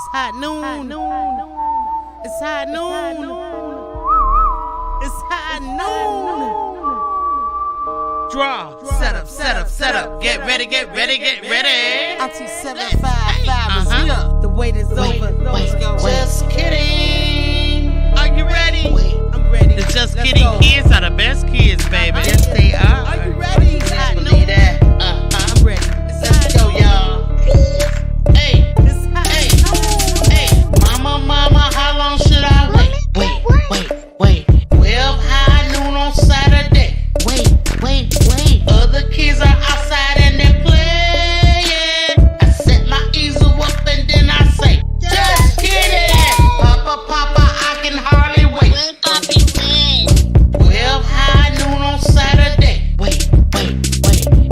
It's high noon. It's high noon. It's high noon. Draw. Set up. Get ready. ARTY 755 is here. The wait is over. Let's go. Just kidding. Are you ready? I'm ready. The Just Kidding kids are the best kids, baby. Yes, they are. Are you ready? I believe that. I'm ready. Let's go, y'all. Hey, mama, how long should I wait? Wait. 12 high noon on Saturday. Wait. Other kids are outside and they're playing. I set my easel up and then I say, just kidding. Papa, I can hardly wait. 12 high noon on Saturday. Wait.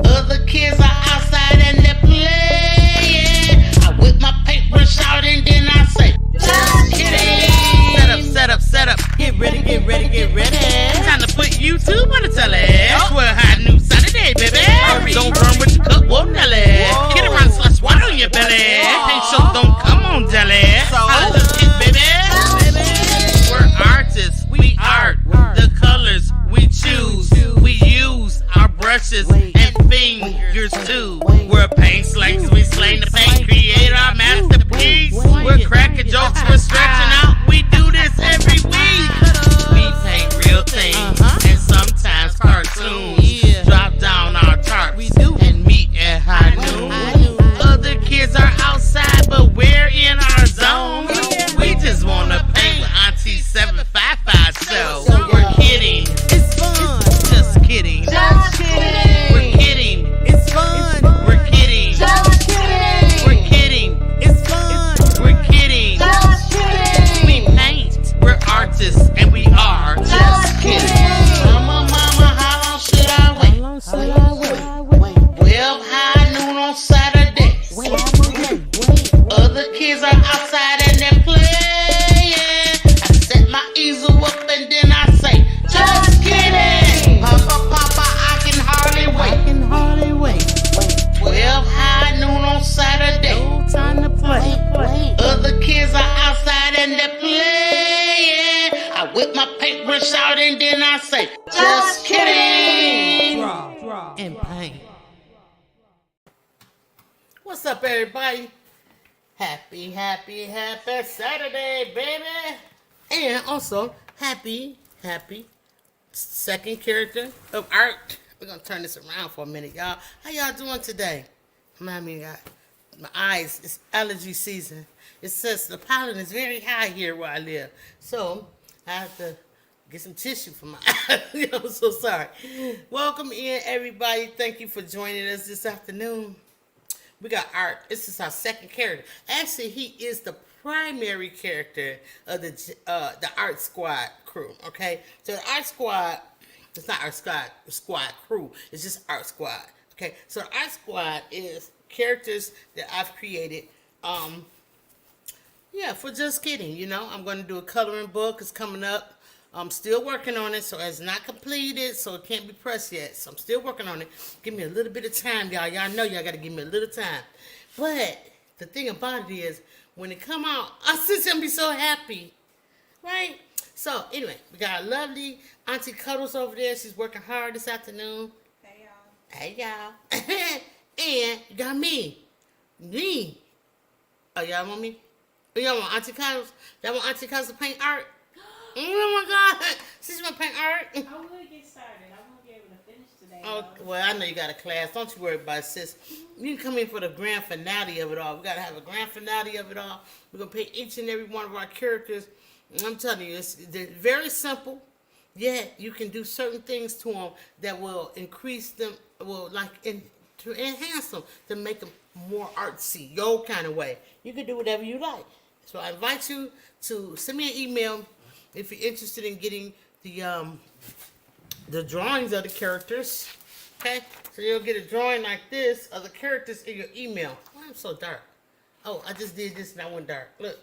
Other kids are outside and they're playing. I whip my paintbrush out and then I say, just kidding. Set up. Get ready. Time to put YouTube on the telly. 12 high noon Saturday, baby. Don't run with your cup, whoa, Nelly. Get around, slush water on your belly. Paint show don't come on, jelly. I just hit, baby. We're artists, we art. The colors we choose. We use our brushes and fingers too. We're paint slangs, we slang the paint, create our masterpiece. We're cracking jokes, we're stretching out. We do this every week. We paint real things and sometimes cartoons. Drop down our tarps and meet at high noon. Other kids are outside, but we're in our zone. We just wanna paint with Auntie 755 show. We're kidding. It's fun. Just kidding. We're kidding. It's fun. We're kidding. We're kidding. It's fun. We're kidding. We paint. We're artists and we are just kidding. Mama, how long should I wait? 12 high noon on Saturday. Other kids are outside and they're playing. I set my easel up and then I say, just kidding. Papa, I can hardly wait. 12 high noon on Saturday. No time to play. Other kids are outside and they're playing. I whip my paintbrush out and then I say, just kidding. Draw. And paint. What's up, everybody? Happy Saturday, baby. And also, happy second character of art. We're going to turn this around for a minute, y'all. How y'all doing today? My eyes, it's allergy season. It says the pollen is very high here where I live. So, I have to get some tissue for my eyes. I'm so sorry. Welcome in, everybody. Thank you for joining us this afternoon. We got Art. This is our second character. Actually, he is the primary character of the Art Squad crew. Okay, so the Art Squad, it's not Art Squad crew. It's just Art Squad. Okay, so the Art Squad is characters that I've created. For just kidding. You know, I'm going to do a coloring book. It's coming up. I'm still working on it, so it's not completed, so it can't be pressed yet. So I'm still working on it. Give me a little bit of time, y'all. Y'all know y'all got to give me a little time. But the thing about it is, when it come out, our sister gonna be so happy, right? So anyway, we got a lovely Auntie Cuddles over there. She's working hard this afternoon. Hey y'all. And you got me. Oh, y'all want me? Oh, y'all want Auntie Cuddles? Y'all want Auntie Cuddles to paint art? Oh my God! She's gonna paint art. I will get started. I won't be able to finish today. Oh, well, I know you got a class. Don't you worry about it, sis. You can come in for the grand finale of it all. We gotta have a grand finale of it all. We're gonna paint each and every one of our characters. And I'm telling you, they're very simple. Yet you can do certain things to them that will increase them, to enhance them, to make them more artsy, your kind of way. You can do whatever you like. So I invite you to send me an email if you're interested in getting the drawings of the characters. Okay, so you'll get a drawing like this of the characters in your email. Why I'm so dark? Oh, I just did this and I went dark. Look.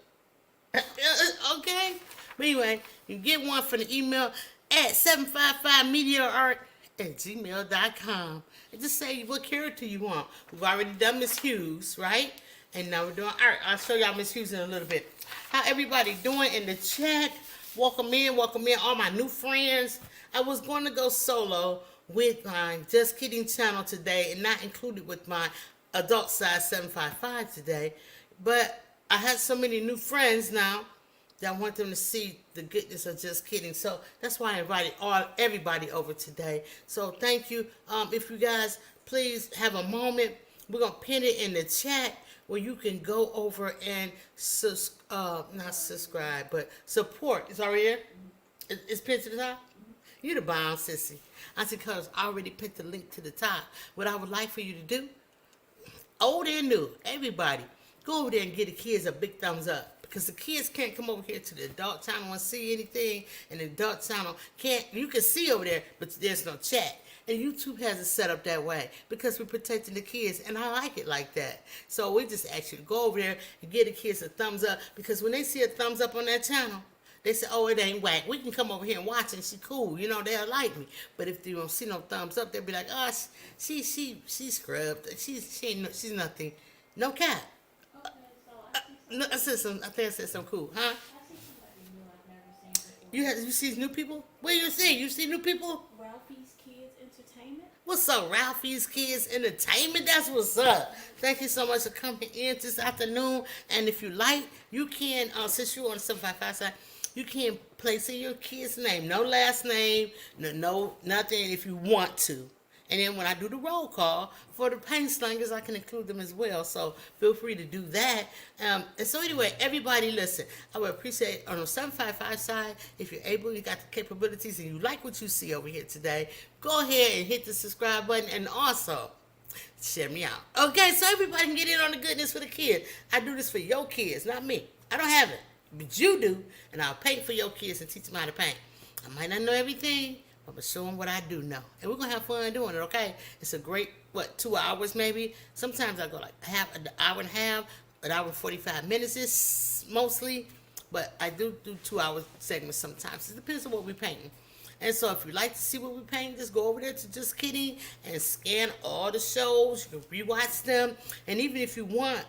Okay. But anyway, you get one from the email at 755mediaart@gmail.com. And just say what character you want. We've already done Miss Hughes, right? And now we're doing art. I'll show y'all Miss Hughes in a little bit. How everybody doing in the chat? Welcome in, all my new friends. I was going to go solo with my Just Kidding channel today and not included with my adult size 755 today. But I had so many new friends now that I want them to see the goodness of Just Kidding. So that's why I invited everybody over today. So thank you. If you guys please have a moment, we're going to pin it in the chat where you can go over and not subscribe, but support. It's already there? It's pinned to the top? You the bomb, sissy. I said, because I already pinned the link to the top. What I would like for you to do, old and new, everybody, go over there and give the kids a big thumbs up. Because the kids can't come over here to the adult channel and see anything. And the adult channel you can see over there, but there's no chat. And YouTube has it set up that way because we're protecting the kids, and I like it like that. So we just ask you to go over there and give the kids a thumbs up, because when they see a thumbs up on that channel, they say, oh, it ain't whack. We can come over here and watch it. She cool. You know, they'll like me. But if they don't see no thumbs up, they'll be like, oh, she scrubbed. She's nothing. No cap. Okay, so I think I said something cool, huh? I see somebody new I've never seen before. You see new people? What do you see? You see new people? Ralphie's Kids Entertainment. What's up, Ralphie's Kids Entertainment? That's what's up. Thank you so much for coming in this afternoon. And if you like, you can, since you're on the 755 side, you can place in your kid's name. No last name, no nothing if you want to. And then when I do the roll call for the paint slingers, I can include them as well. So feel free to do that. And so anyway, everybody listen. I would appreciate on the 755 side, if you're able, you got the capabilities, and you like what you see over here today, go ahead and hit the subscribe button, and also share me out. Okay, so everybody can get in on the goodness for the kids. I do this for your kids, not me. I don't have it, but you do. And I'll paint for your kids and teach them how to paint. I might not know everything, I'm going to show them what I do know. And we're going to have fun doing it, okay? It's a great, 2 hours maybe? Sometimes I go like an hour and a half, an hour and 45 minutes is mostly. But I do 2 hour segments sometimes. It depends on what we're painting. And so if you like to see what we paint, just go over there to Just Kidding and scan all the shows. You can rewatch them. And even if you want,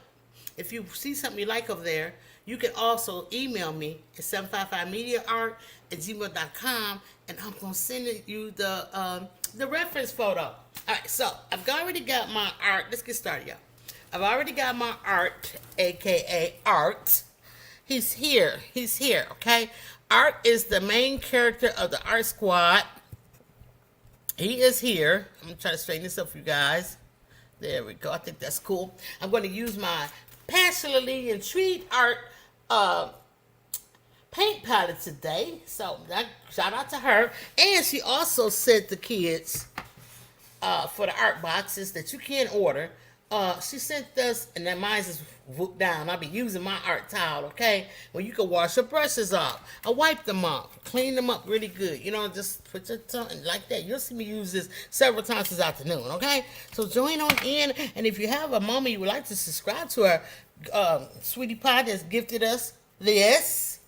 if you see something you like over there, you can also email me at 755mediaart@gmail.com, and I'm going to send you the reference photo. All right, so I've already got my art. Let's get started, y'all. I've already got my art, a.k.a. Art. He's here, okay? Art is the main character of the art squad. He is here. I'm going to try to straighten this up for you guys. There we go. I think that's cool. I'm going to use my Passionately Intrigued Art paint palette today. So shout out to her. And she also sent the kids for the art boxes that you can order. She sent us, and then mine is whooped down. I'll be using my art towel, okay? Well, you can wash your brushes off. I wipe them off, clean them up really good. You know, just put your tongue like that. You'll see me use this several times this afternoon, okay? So join on in, and if you have a moment you would like to subscribe to her, Sweetie Pie that's gifted us this.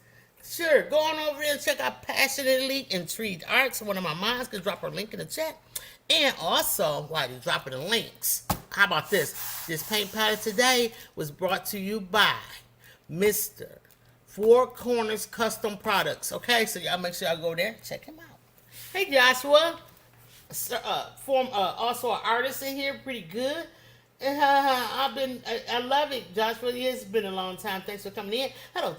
Sure, go on over there and check out Passionately Intrigued Arts. One of my moms can drop her link in the chat. And also, while you're dropping the links, how about this? This paint palette today was brought to you by Mr. Four Corners Custom Products. Okay, so y'all make sure y'all go there and check him out. Hey, Joshua. Also an artist in here, pretty good. I love it, Joshua. It's been a long time. Thanks for coming in. Hello,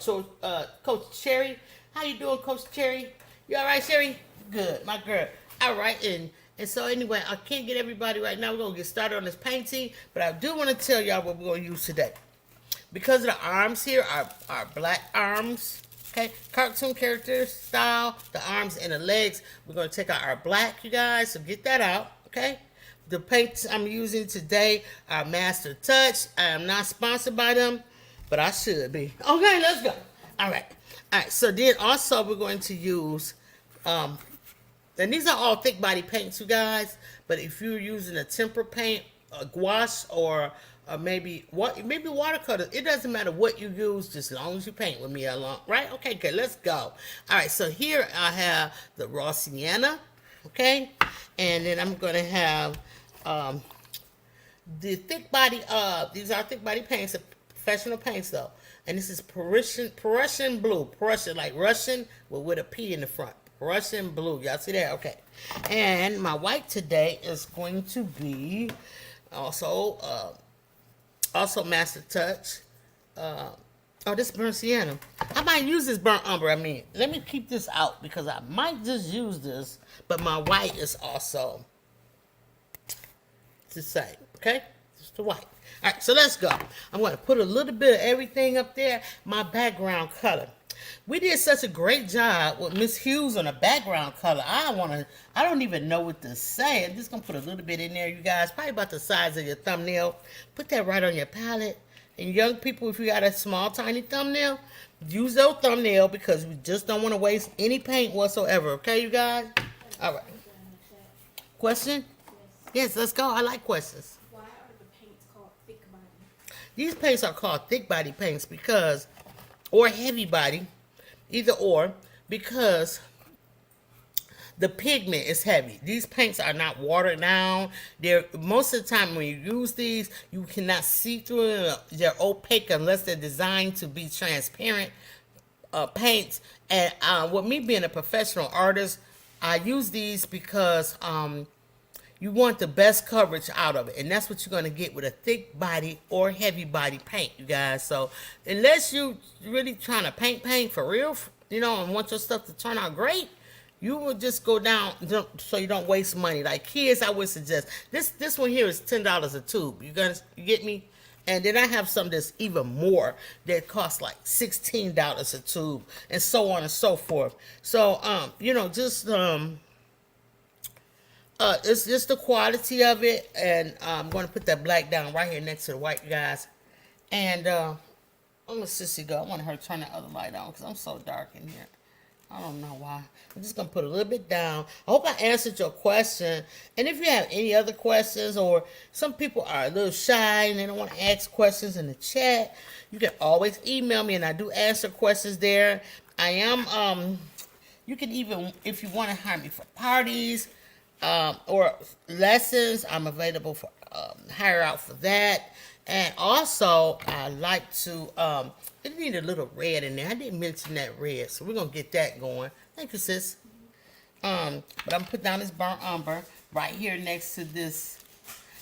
Coach Cherry. How you doing, Coach Cherry? You all right, Cherry? Good, my girl. All right, and so anyway, I can't get everybody right now. We're going to get started on this painting, but I do want to tell y'all what we're going to use today. Because of the arms here, our black arms, okay, cartoon character style, the arms and the legs, we're going to take out our black, you guys, so get that out, okay? The paints I'm using today are Master Touch. I am not sponsored by them, but I should be. Okay, let's go. All right, so then also we're going to use, and these are all thick body paints, you guys, but if you're using a tempera paint, a gouache, or maybe watercolor, it doesn't matter what you use, just as long as you paint with me along, right? Okay, good, let's go. All right, so here I have the raw sienna, okay, and then I'm going to have the thick body, these are thick body paints, professional paints though. And this is Prussian blue. Prussian, like Russian, but with a P in the front. Prussian blue. Y'all see that? Okay. And my white today is going to be also Master Touch. Oh, this burnt sienna. I might use this burnt umber. I mean, let me keep this out because I might just use this. But my white is also the same. Okay? Just the white. All right, so let's go. I'm going to put a little bit of everything up there. My background color. We did such a great job with Miss Hughes on the background color. I don't even know what to say. I'm just going to put a little bit in there, you guys. Probably about the size of your thumbnail. Put that right on your palette. And young people, if you got a small, tiny thumbnail, use your thumbnail because we just don't want to waste any paint whatsoever. Okay, you guys? All right. Question? Yes, let's go. I like questions. Why are the paints called thick body? These paints are called thick body paints because, or heavy body, either or, because the pigment is heavy. These paints are not watered down. They're most of the time when you use these, you cannot see through them. They're opaque unless they're designed to be transparent paints. And with me being a professional artist, I use these because you want the best coverage out of it, and that's what you're going to get with a thick body or heavy body paint, you guys. So unless you really trying to paint for real, you know, and want your stuff to turn out great, you will just go down so you don't waste money. Like kids, I would suggest this one here is $10 a tube. You get me? And then I have some that's even more that cost like $16 a tube, and so on and so forth. So you know, just it's just the quality of it, and I'm going to put that black down right here next to the white, you guys. And I'm gonna sissy go. I want her to turn the other light on because I'm so dark in here. I don't know why. I'm just going to put a little bit down. I hope I answered your question. And if you have any other questions, or some people are a little shy and they don't want to ask questions in the chat, you can always email me, and I do answer questions there. I am, you can even, if you want to hire me for parties or lessons, I'm available for hire out for that. And also, I like to, it need a little red in there. I didn't mention that red, so we're going to get that going. Thank you, sis. But I'm going to put down this burnt umber right here next to this,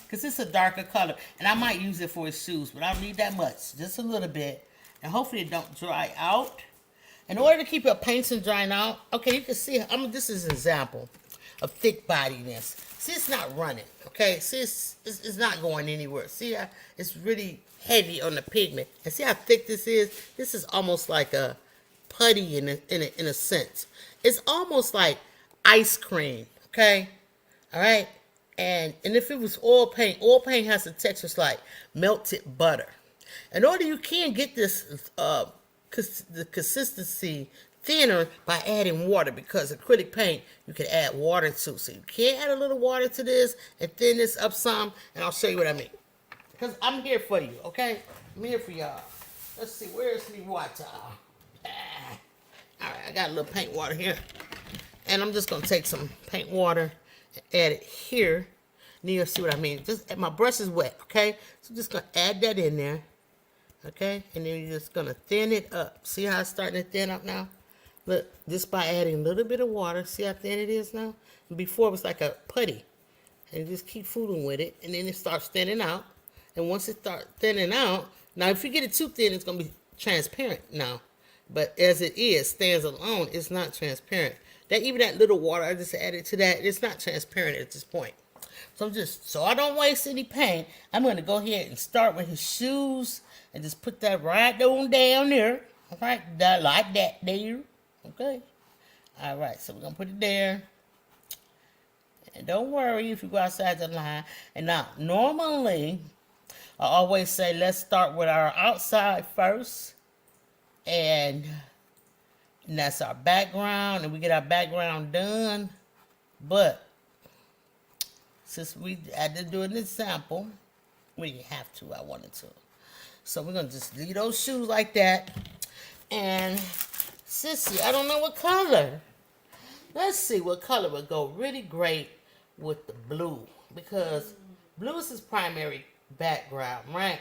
because it's a darker color. And I might use it for his shoes, but I don't need that much. Just a little bit. And hopefully it don't dry out. In order to keep your paints from drying out, okay, you can see, this is an example of thick bodiness. See, it's not running, okay? See, it's not going anywhere. See how it's really heavy on the pigment. And see how thick this is? This is almost like a putty in a sense. It's almost like ice cream, okay? All right? And if it was oil paint has a texture it's like melted butter. In order you can get this, the consistency thinner by adding water, because acrylic paint you can add water to. So you can add a little water to this and thin this up some, and I'll show you what I mean. Because I'm here for you, okay? I'm here for y'all. Let's see, where's the water? Alright, I got a little paint water here. And I'm just going to take some paint water and add it here. And you'll see what I mean. Just my brush is wet, okay? So I'm just going to add that in there. Okay? And then you're just going to thin it up. See how it's starting to thin up now? Look, just by adding a little bit of water. See how thin it is now? And before it was like a putty. And you just keep fooling with it. And then it starts thinning out. And once it starts thinning out, now if you get it too thin, it's going to be transparent now. But as it is, stands alone, it's not transparent. Even that little water I just added to that, it's not transparent at this point. So I don't waste any paint, I'm going to go ahead and start with his shoes and just put that right on down there. All right, like that there. Okay. All right, so we're going to put it there. And don't worry if you go outside the line. And now, normally, I always say let's start with our outside first. And that's our background. And we get our background done. But since we had to do an example, we didn't have to. I wanted to. So we're going to just leave those shoes like that. And sissy, I don't know what color. Let's see what color would go really great with the blue. Because blue is his primary background, right?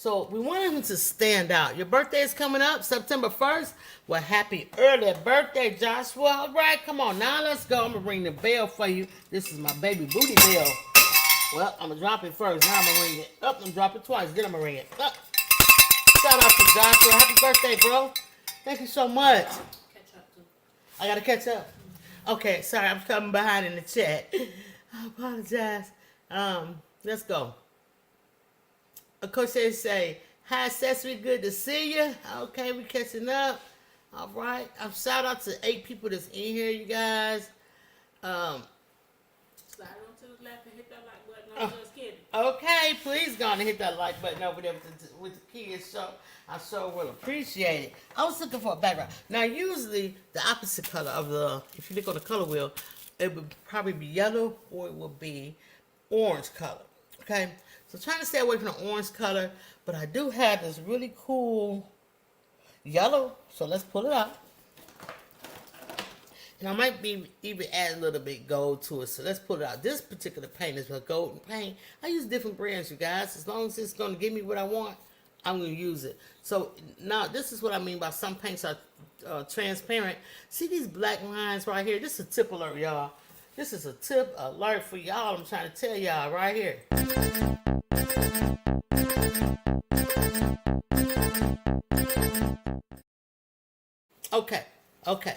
So we want him to stand out. Your birthday is coming up, September 1st. Well, happy early birthday, Joshua. All right, come on. Now let's go. I'm going to ring the bell for you. This is my baby booty bell. Well, I'm going to drop it first. Now I'm going to ring it. Up, I'm going to drop it twice. Then I'm going to ring it. Up. Shout out to Joshua. Happy birthday, bro. Thank you so much. Catch up too. I got to catch up. Okay, sorry. I'm coming behind in the chat. I apologize. Let's go. Of course, they say, hi, Cecily, good to see you. Okay, we catching up. All right. Shout out to 8 people that's in here, you guys. Slide on to the left and hit that like button. I'm just kidding. Okay, please go on and hit that like button over there with the kids. So I sure will appreciate it. I was looking for a background. Now, usually the opposite color of if you look on the color wheel, it would probably be yellow or it would be orange color. Okay, so trying to stay away from the orange color, but I do have this really cool yellow. So let's pull it out. And I might be even add a little bit gold to it. So let's pull it out. This particular paint is a golden paint. I use different brands, you guys. As long as it's going to give me what I want, I'm going to use it. So now this is what I mean by some paints are transparent. See these black lines right here? This is a tip alert, y'all. This is a tip alert for y'all. I'm trying to tell y'all right here. Okay.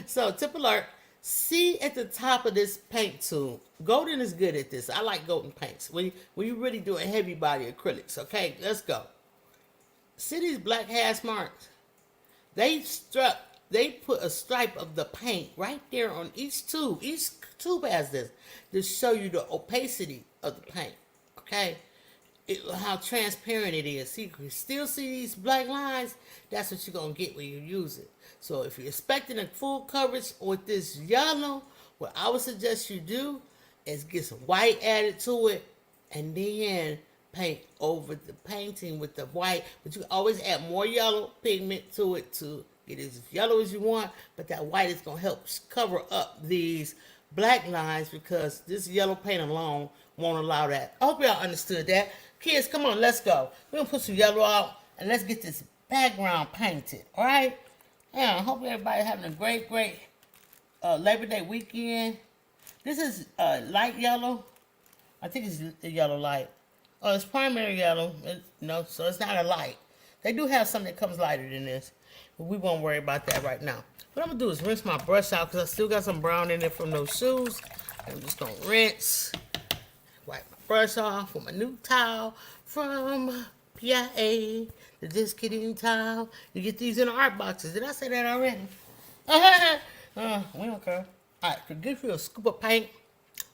So tip alert. See at the top of this paint tube, golden is good at this. I like golden paints. When you really doing heavy body acrylics, okay, let's go. See these black hash marks? They put a stripe of the paint right there on each tube. Each tube has this to show you the opacity of the paint, okay? How transparent it is. See, you still see these black lines? That's what you're going to get when you use it. So if you're expecting a full coverage with this yellow, what I would suggest you do is get some white added to it and then paint over the painting with the white. But you can always add more yellow pigment to it to get as yellow as you want. But that white is going to help cover up these black lines because this yellow paint alone won't allow that. I hope y'all understood that. Kids, come on, let's go. We're going to put some yellow out and let's get this background painted, all right? Yeah, I hope everybody's having a great Labor Day weekend. This is light yellow. I think it's the yellow light. Oh, it's primary yellow. So it's not a light. They do have something that comes lighter than this, but we won't worry about that right now. What I'm going to do is rinse my brush out because I still got some brown in there from those shoes. I'm just going to rinse, wipe my brush off with my new towel from PIA. The Just Kidding towel. You get these in the art boxes. Did I say that already? We don't care. Alright, to give you a scoop of paint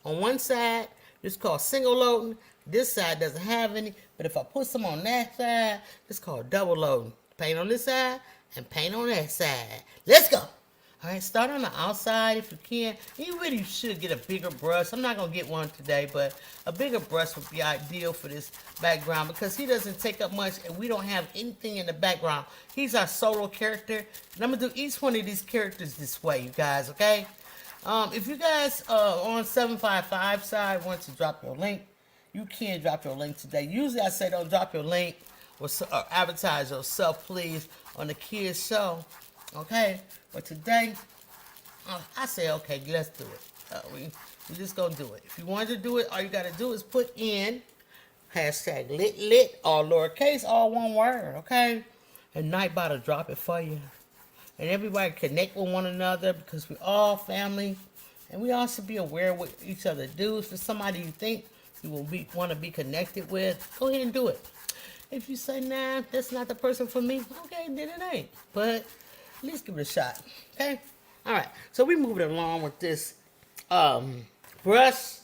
on one side, this is called single loading. This side doesn't have any, but if I put some on that side, it's called double loading. Paint on this side and paint on that side. Let's go. Alright, start on the outside if you can. You really should get a bigger brush. I'm not going to get one today, but a bigger brush would be ideal for this background because he doesn't take up much and we don't have anything in the background. He's our solo character. And I'm going to do each one of these characters this way, you guys, okay? If you guys on 755 side want to drop your link, you can drop your link today. Usually I say don't drop your link or advertise yourself, please, on the kids show. Okay, but today, I say, okay, let's do it. We're just going to do it. If you want to do it, all you got to do is put in hashtag lit, all lowercase, all one word, okay? And Nightbot will drop it for you. And everybody connect with one another because we're all family. And we all should be aware of what each other do. If it's somebody you think you will want to be connected with, go ahead and do it. If you say, nah, that's not the person for me, okay, then it ain't. But at least give it a shot, okay? All right, so we moving along with this brush,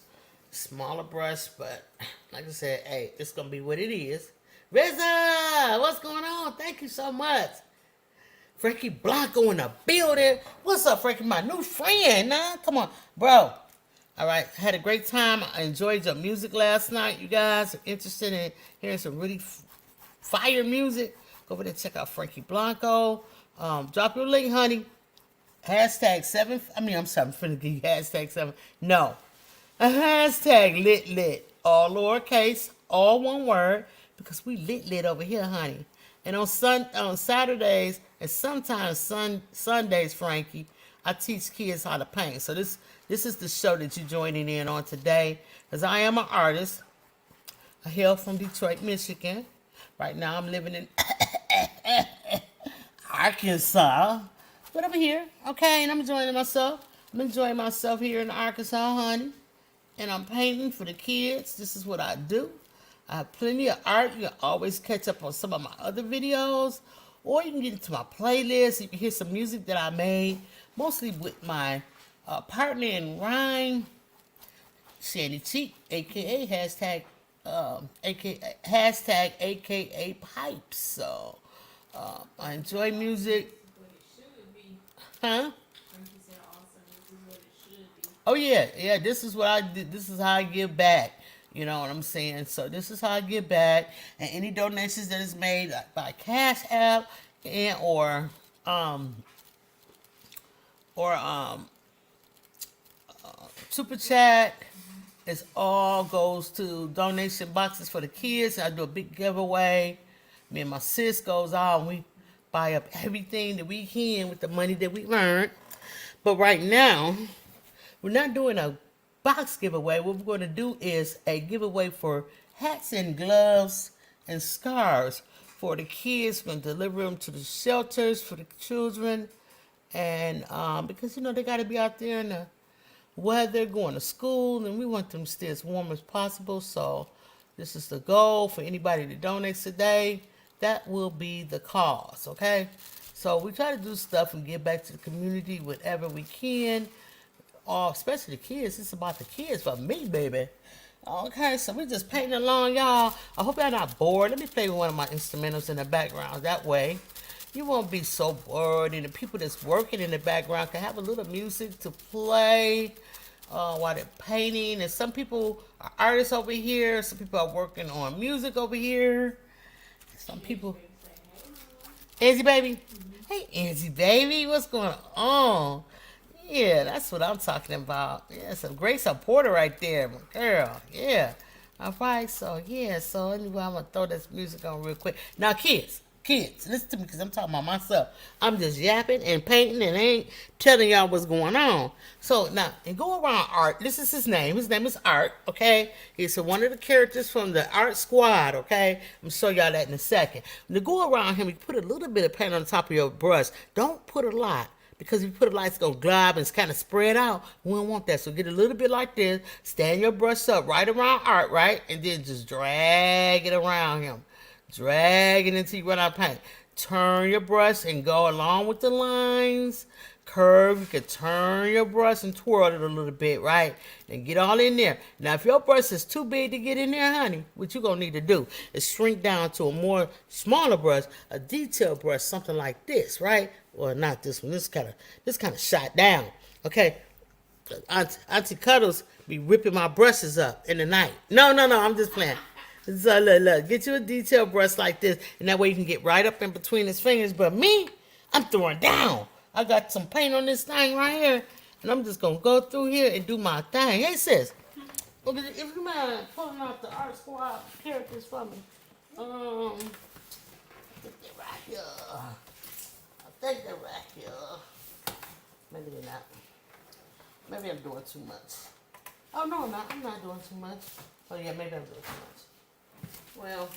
smaller brush, but like I said, hey, it's gonna be what it is. Reza, what's going on? Thank you so much. Frankie Blanco in the building. What's up, Frankie? My new friend, nah? Come on, bro. All right, had a great time. I enjoyed your music last night. You guys are interested in hearing some really fire music? Go over there and check out Frankie Blanco. Drop your link, honey. Hashtag 7. I'm finna give you hashtag 7. No. A hashtag lit. All lowercase, all one word. because we lit over here, honey. And on Saturdays and sometimes Sundays, Frankie, I teach kids how to paint. So this is the show that you're joining in on today, because I am an artist. I hail from Detroit, Michigan. Right now I'm living in Arkansas. But I'm here, okay, and I'm enjoying myself. I'm enjoying myself here in Arkansas, honey. And I'm painting for the kids. This is what I do. I have plenty of art. You can always catch up on some of my other videos. Or you can get into my playlist. You can hear some music that I made. Mostly with my partner in rhyme, Shanny Cheek, a.k.a. aka Pipes. So, I enjoy music. Huh? Oh yeah. This is what I did. This is how I give back. You know what I'm saying? So this is how I give back. And any donations that is made by Cash App and or Super Chat, it all goes to donation boxes for the kids. I do a big giveaway. Me and my sis goes out and we buy up everything that we can with the money that we earned. But right now, we're not doing a box giveaway. What we're going to do is a giveaway for hats and gloves and scarves for the kids. We're going to deliver them to the shelters for the children. And because, they got to be out there in the weather, going to school, and we want them to stay as warm as possible. So this is the goal for anybody that donates today. That will be the cause, okay? So we try to do stuff and give back to the community whatever we can. Especially the kids. It's about the kids for me, baby. Okay, so we're just painting along, y'all. I hope y'all not bored. Let me play with one of my instrumentals in the background. That way, you won't be so bored. And the people that's working in the background can have a little music to play while they're painting. And some people are artists over here. Some people are working on music over here. Some people... Angie, baby? Hey, Angie, baby. What's going on? Yeah, that's what I'm talking about. Yeah, some great supporter right there, my girl. Yeah. All right, so anyway, I'm going to throw this music on real quick. Now, kids, listen to me because I'm talking about myself. I'm just yapping and painting and ain't telling y'all what's going on. So, now, and go around Art. This is his name. His name is Art, okay? He's one of the characters from the Art Squad, okay? I'm going to show y'all that in a second. When you go around him, you put a little bit of paint on the top of your brush. Don't put a lot. Because if you put a light, it's going to glob and it's kind of spread out. We don't want that. So get a little bit like this. Stand your brush up right around Art, right? And then just drag it around him. Drag it until you run out of paint. Turn your brush and go along with the lines. Curve. You can turn your brush and twirl it a little bit, right? And get all in there. Now, if your brush is too big to get in there, honey, what you're going to need to do is shrink down to a more smaller brush, a detail brush, something like this, right? Well, not this one. This kind of shot down. Okay. Auntie Cuddles be ripping my brushes up in the night. No, I'm just playing. So look, get you a detail brush like this, and that way you can get right up in between his fingers. But me, I'm throwing down. I got some paint on this thing right here, and I'm just gonna go through here and do my thing. Hey sis, if you mind pulling out the Art Squad characters for me, get that right here. I think they're right here. Maybe they're not. Maybe I'm doing too much. Oh no, I'm not doing too much. Oh yeah, maybe I'm doing too much. Well,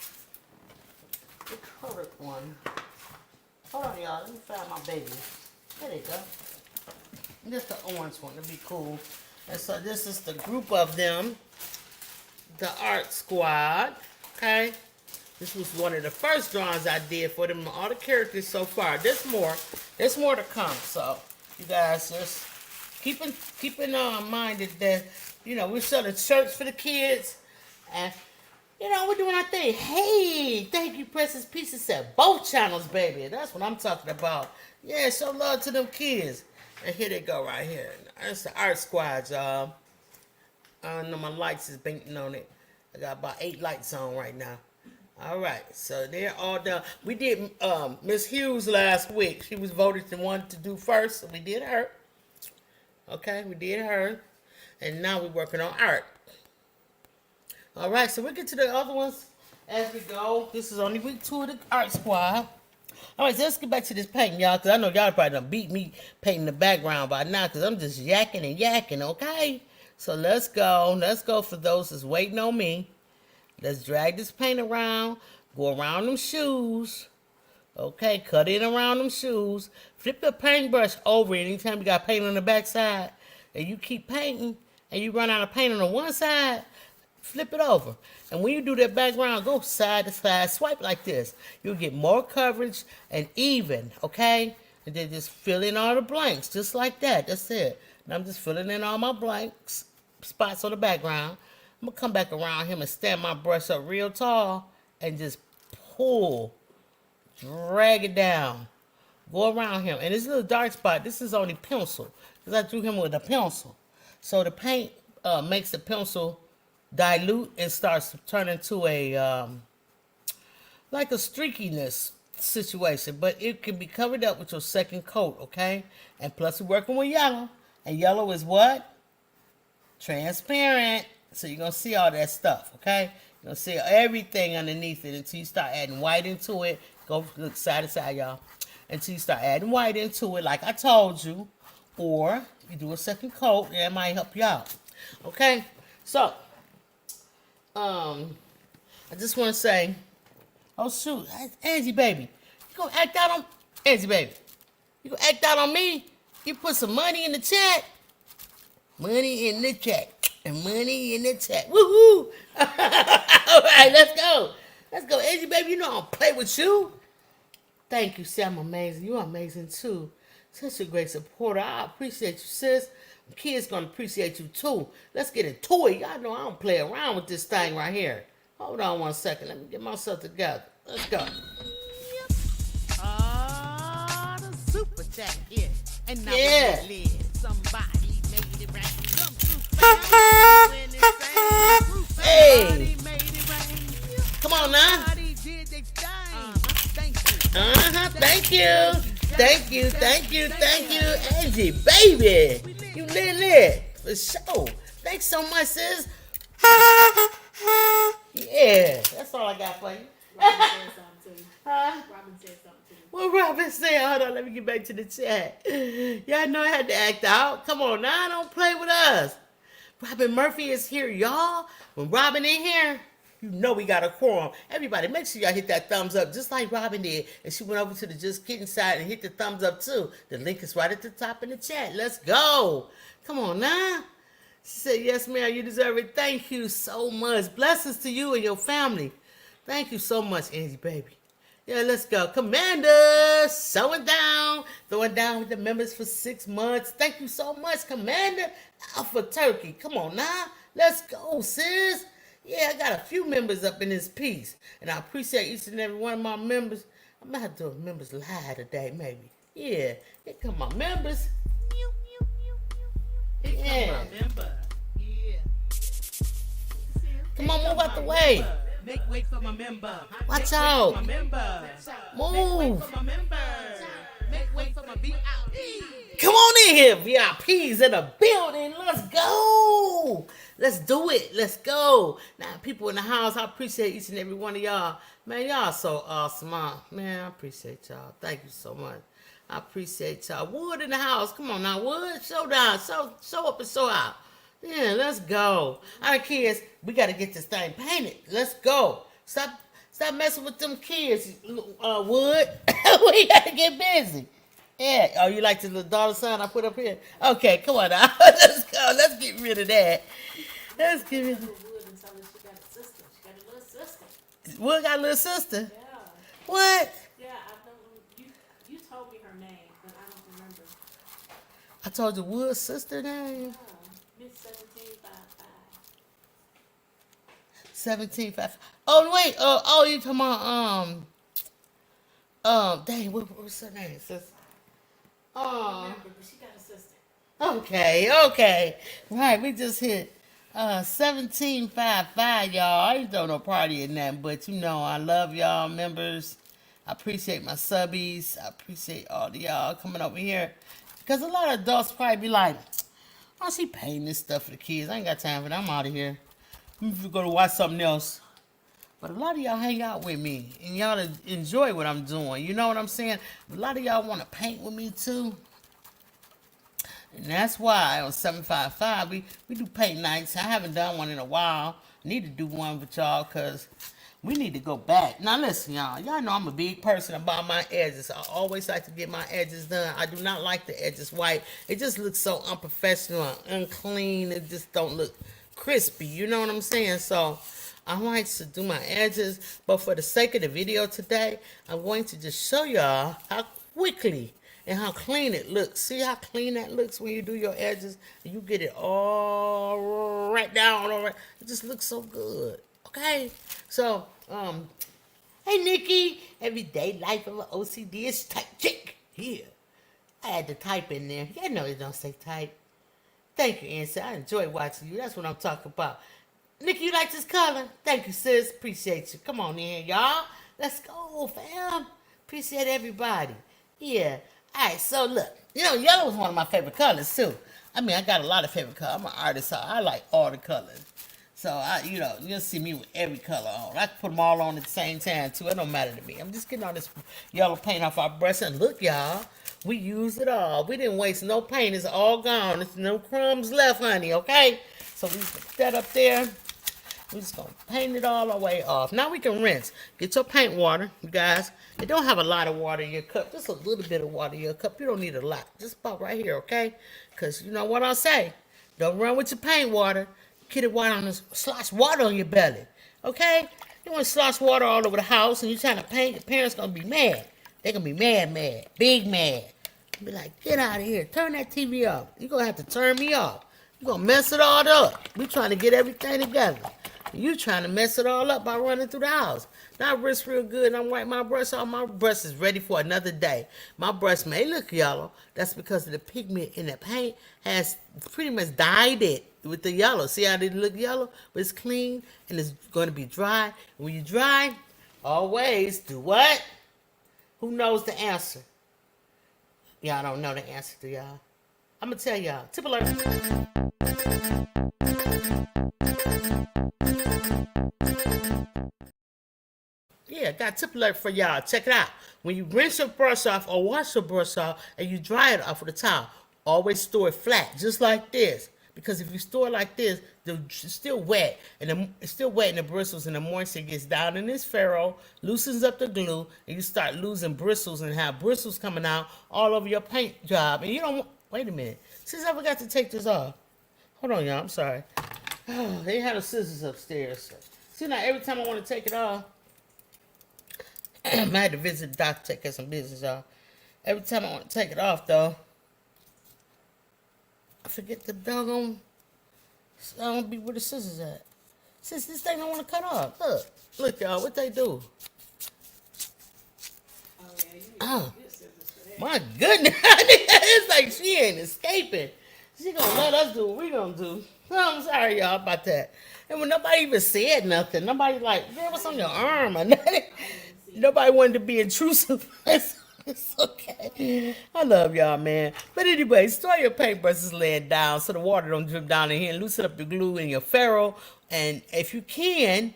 the colored one. Hold on, y'all. Let me find my baby. There they go. Just the orange one. It'll be cool. And so this is the group of them. The Art Squad. Okay. This was one of the first drawings I did for them. All the characters so far. There's more to come. So you guys just keep in mind that we're selling shirts for the kids. And we're doing our thing. Hey, thank you, Precious Pieces. Said both channels, baby. That's what I'm talking about. Yeah, show love to them kids. And here they go right here. That's the Art Squad, y'all. I don't know, my lights is blinking on it. I got about 8 lights on right now. All right, so they're all done. We did Miss Hughes last week. She was voted the one to do first, so we did her. Okay, we did her. And now we're working on Art. All right, so we'll get to the other ones as we go. This is only week 2 of the art squad. All right, so let's get back to this painting, y'all, because I know y'all probably done beat me painting the background by now, because I'm just yakking and yakking, okay? So let's go. Let's go for those that's waiting on me. Let's drag this paint around. Go around them shoes. Okay, cut it around them shoes. Flip your paintbrush over it anytime you got paint on the back side. And you keep painting, and you run out of paint on the one side, flip it over. And when you do that background, go side to side, swipe like this. You'll get more coverage and even, okay? And then just fill in all the blanks, just like that. That's it. And I'm just filling in all my blanks, spots on the background. I'm going to come back around him and stand my brush up real tall and just pull, drag it down. Go around him. And this little dark spot, this is only pencil, because I drew him with a pencil. So the paint makes the pencil dilute and starts to turn into a like a streakiness situation, but it can be covered up with your second coat, okay? And plus we're working with yellow, and yellow is what? Transparent. So you're gonna see all that stuff, okay? You're gonna see everything underneath it until you start adding white into it. Go look side to side, y'all. Until you start adding white into it, like I told you, or you do a second coat, and that might help you out. Okay, so I just want to say, oh shoot, Angie baby, you gonna act out on Angie baby? You gonna act out on me? You put some money in the chat, money in the chat, and money in the chat. Woohoo! All right, let's go, Angie baby. You know I don't play with you. Thank you, see, I'm amazing. You're amazing too. Such a great supporter. I appreciate you, sis. Kids gonna appreciate you too. Let's get into it. Y'all know I don't play around with this thing right here. Hold on one second. Let me get myself together. Let's go. The super chat here. And now Yeah. Somebody made it rain. Come through when it rains. Hey. Somebody made it rain. Come on now. Somebody did their thing. Thank you. Thank you. Thank you, thank you, thank you, Angie, baby. You lit, for sure. Thanks so much, sis. Yeah, that's all I got for you. Robin said something to you. Huh? Robin said something to you. What Robin said? Hold on, let me get back to the chat. Y'all know I had to act out. Come on now, don't play with us. Robin Murphy is here, y'all. When Robin in here, you know we got a quorum. Everybody, make sure y'all hit that thumbs up just like Robin did. And she went over to the Just Kidding side and hit the thumbs up too. The link is right at the top in the chat. Let's go. Come on now. She said, yes, ma'am, you deserve it. Thank you so much. Blessings to you and your family. Thank you so much, Angie, baby. Yeah, let's go. Commander, throwing down with the members for 6 months. Thank you so much, Commander Alpha Turkey. Come on now. Let's go, sis. Yeah, I got a few members up in this piece, and I appreciate each and every one of my members. I'm going to have to do a members live today, maybe. Yeah, here come my members. Yeah. Come on, move out the way. Make way for my member. Watch out. My member. Move. For my member. Make way for my VIP. Come on in here, VIPs in the building. Let's go. Let's do it. Let's go. Now, people in the house, I appreciate each and every one of y'all. Man, y'all so awesome, huh? Man, I appreciate y'all. Thank you so much. I appreciate y'all. Wood in the house. Come on now, Wood. Show down. Show up and show out. Yeah, let's go. All right, kids, we got to get this thing painted. Let's go. Stop messing with them kids, Wood. We got to get busy. Yeah. Oh, you like the little dollar sign I put up here? Okay, come on now. Let's go. Let's get rid of that. Let's get rid of Wood and told her she got a sister. She got a little sister. Wood got a little sister. Yeah. What? Yeah, I don't. You told me her name, but I don't remember. I told you Wood's sister name. Miss 1755. 17.5. Oh wait. Oh, you talking about dang, what's her name? Sis? I Oh. remember, but she got a sister. Okay. Right, we just hit 17.55, y'all. I ain't doing no party or nothing, but you know I love y'all members. I appreciate my subbies. I appreciate all of y'all coming over here. Because a lot of adults probably be like, oh, she paying this stuff for the kids. I ain't got time for that. I'm out of here. If you go to watch something else. But a lot of y'all hang out with me and y'all enjoy what I'm doing. You know what I'm saying? A lot of y'all want to paint with me too. And that's why on 755 we do paint nights. I haven't done one in a while. Need to do one with y'all because we need to go back. Now listen, y'all. Y'all know I'm a big person about my edges. I always like to get my edges done. I do not like the edges white. It just looks so unprofessional and unclean. It just don't look crispy. You know what I'm saying? So I like to do my edges. But for the sake of the video today, I'm going to just show y'all how quickly and how clean it looks. See how clean that looks when you do your edges and you get it all right down. All right. It just looks so good. Okay? So, hey Nikki, everyday life of an OCD is type chick. Here. I had to type in there. You know it don't say type. Thank you, Answer. I enjoy watching you. That's what I'm talking about. Nikki, you like this color? Thank you, sis. Appreciate you. Come on in, y'all. Let's go, fam. Appreciate everybody. Yeah. All right, so look. You know, yellow is one of my favorite colors, too. I mean, I got a lot of favorite colors. I'm an artist, so I like all the colors. So, you'll see me with every color on. I can put them all on at the same time, too. It don't matter to me. I'm just getting all this yellow paint off our brush. And look, y'all, we used it all. We didn't waste no paint. It's all gone. There's no crumbs left, honey, okay? So we put that up there. We're just going to paint it all the way off. Now we can rinse. Get your paint water, you guys. You don't have a lot of water in your cup. Just a little bit of water in your cup. You don't need a lot. Just about right here, okay? Because you know what I'll say. Don't run with your paint water. Get it water on this, slosh water on your belly, okay? You want to slosh water all over the house and you're trying to paint, your parents going to be mad. They're going to be mad, big mad. Be like, get out of here. Turn that TV off. You're going to have to turn me off. You're going to mess it all up. We're trying to get everything together. You trying to mess it all up by running through the house. Now I rinse real good and I'm wiping my brush off. My brush is ready for another day. My brush may look yellow. That's because of the pigment in the paint has pretty much dyed it with the yellow. See how it look yellow? But it's clean and it's going to be dry. When you dry, always do what? Who knows the answer? Y'all don't know the answer, do y'all? I'm going to tell y'all. Tip alert. Yeah, got a tip alert for y'all. Check it out. When you rinse your brush off or wash your brush off and you dry it off with a towel, always store it flat, just like this. Because if you store it like this, it's still wet, and it's still wet in the bristles, and the moisture gets down in this ferrule, loosens up the glue, and you start losing bristles and have bristles coming out all over your paint job. And you don't want, wait a minute. Since I forgot to take this off. Hold on, y'all. I'm sorry. Oh, they had the scissors upstairs. See, now every time I want to take it off, I had to visit the doctor, take care of some business, y'all. Every time I want to take it off, though, I forget the doggone. I don't be where the scissors at. Since this thing don't want to cut off. Look, y'all, what they do? Oh, my goodness. It's like she ain't escaping. She gonna let us do what we gonna do. I'm sorry, y'all, about that. And when nobody even said nothing, nobody like, girl, what's on your arm? Or nothing. Nobody wanted to be intrusive. It's okay. I love y'all, man. But anyway, store your paintbrushes laying down so the water don't drip down in here, and loosen up the glue in your ferrule. And if you can,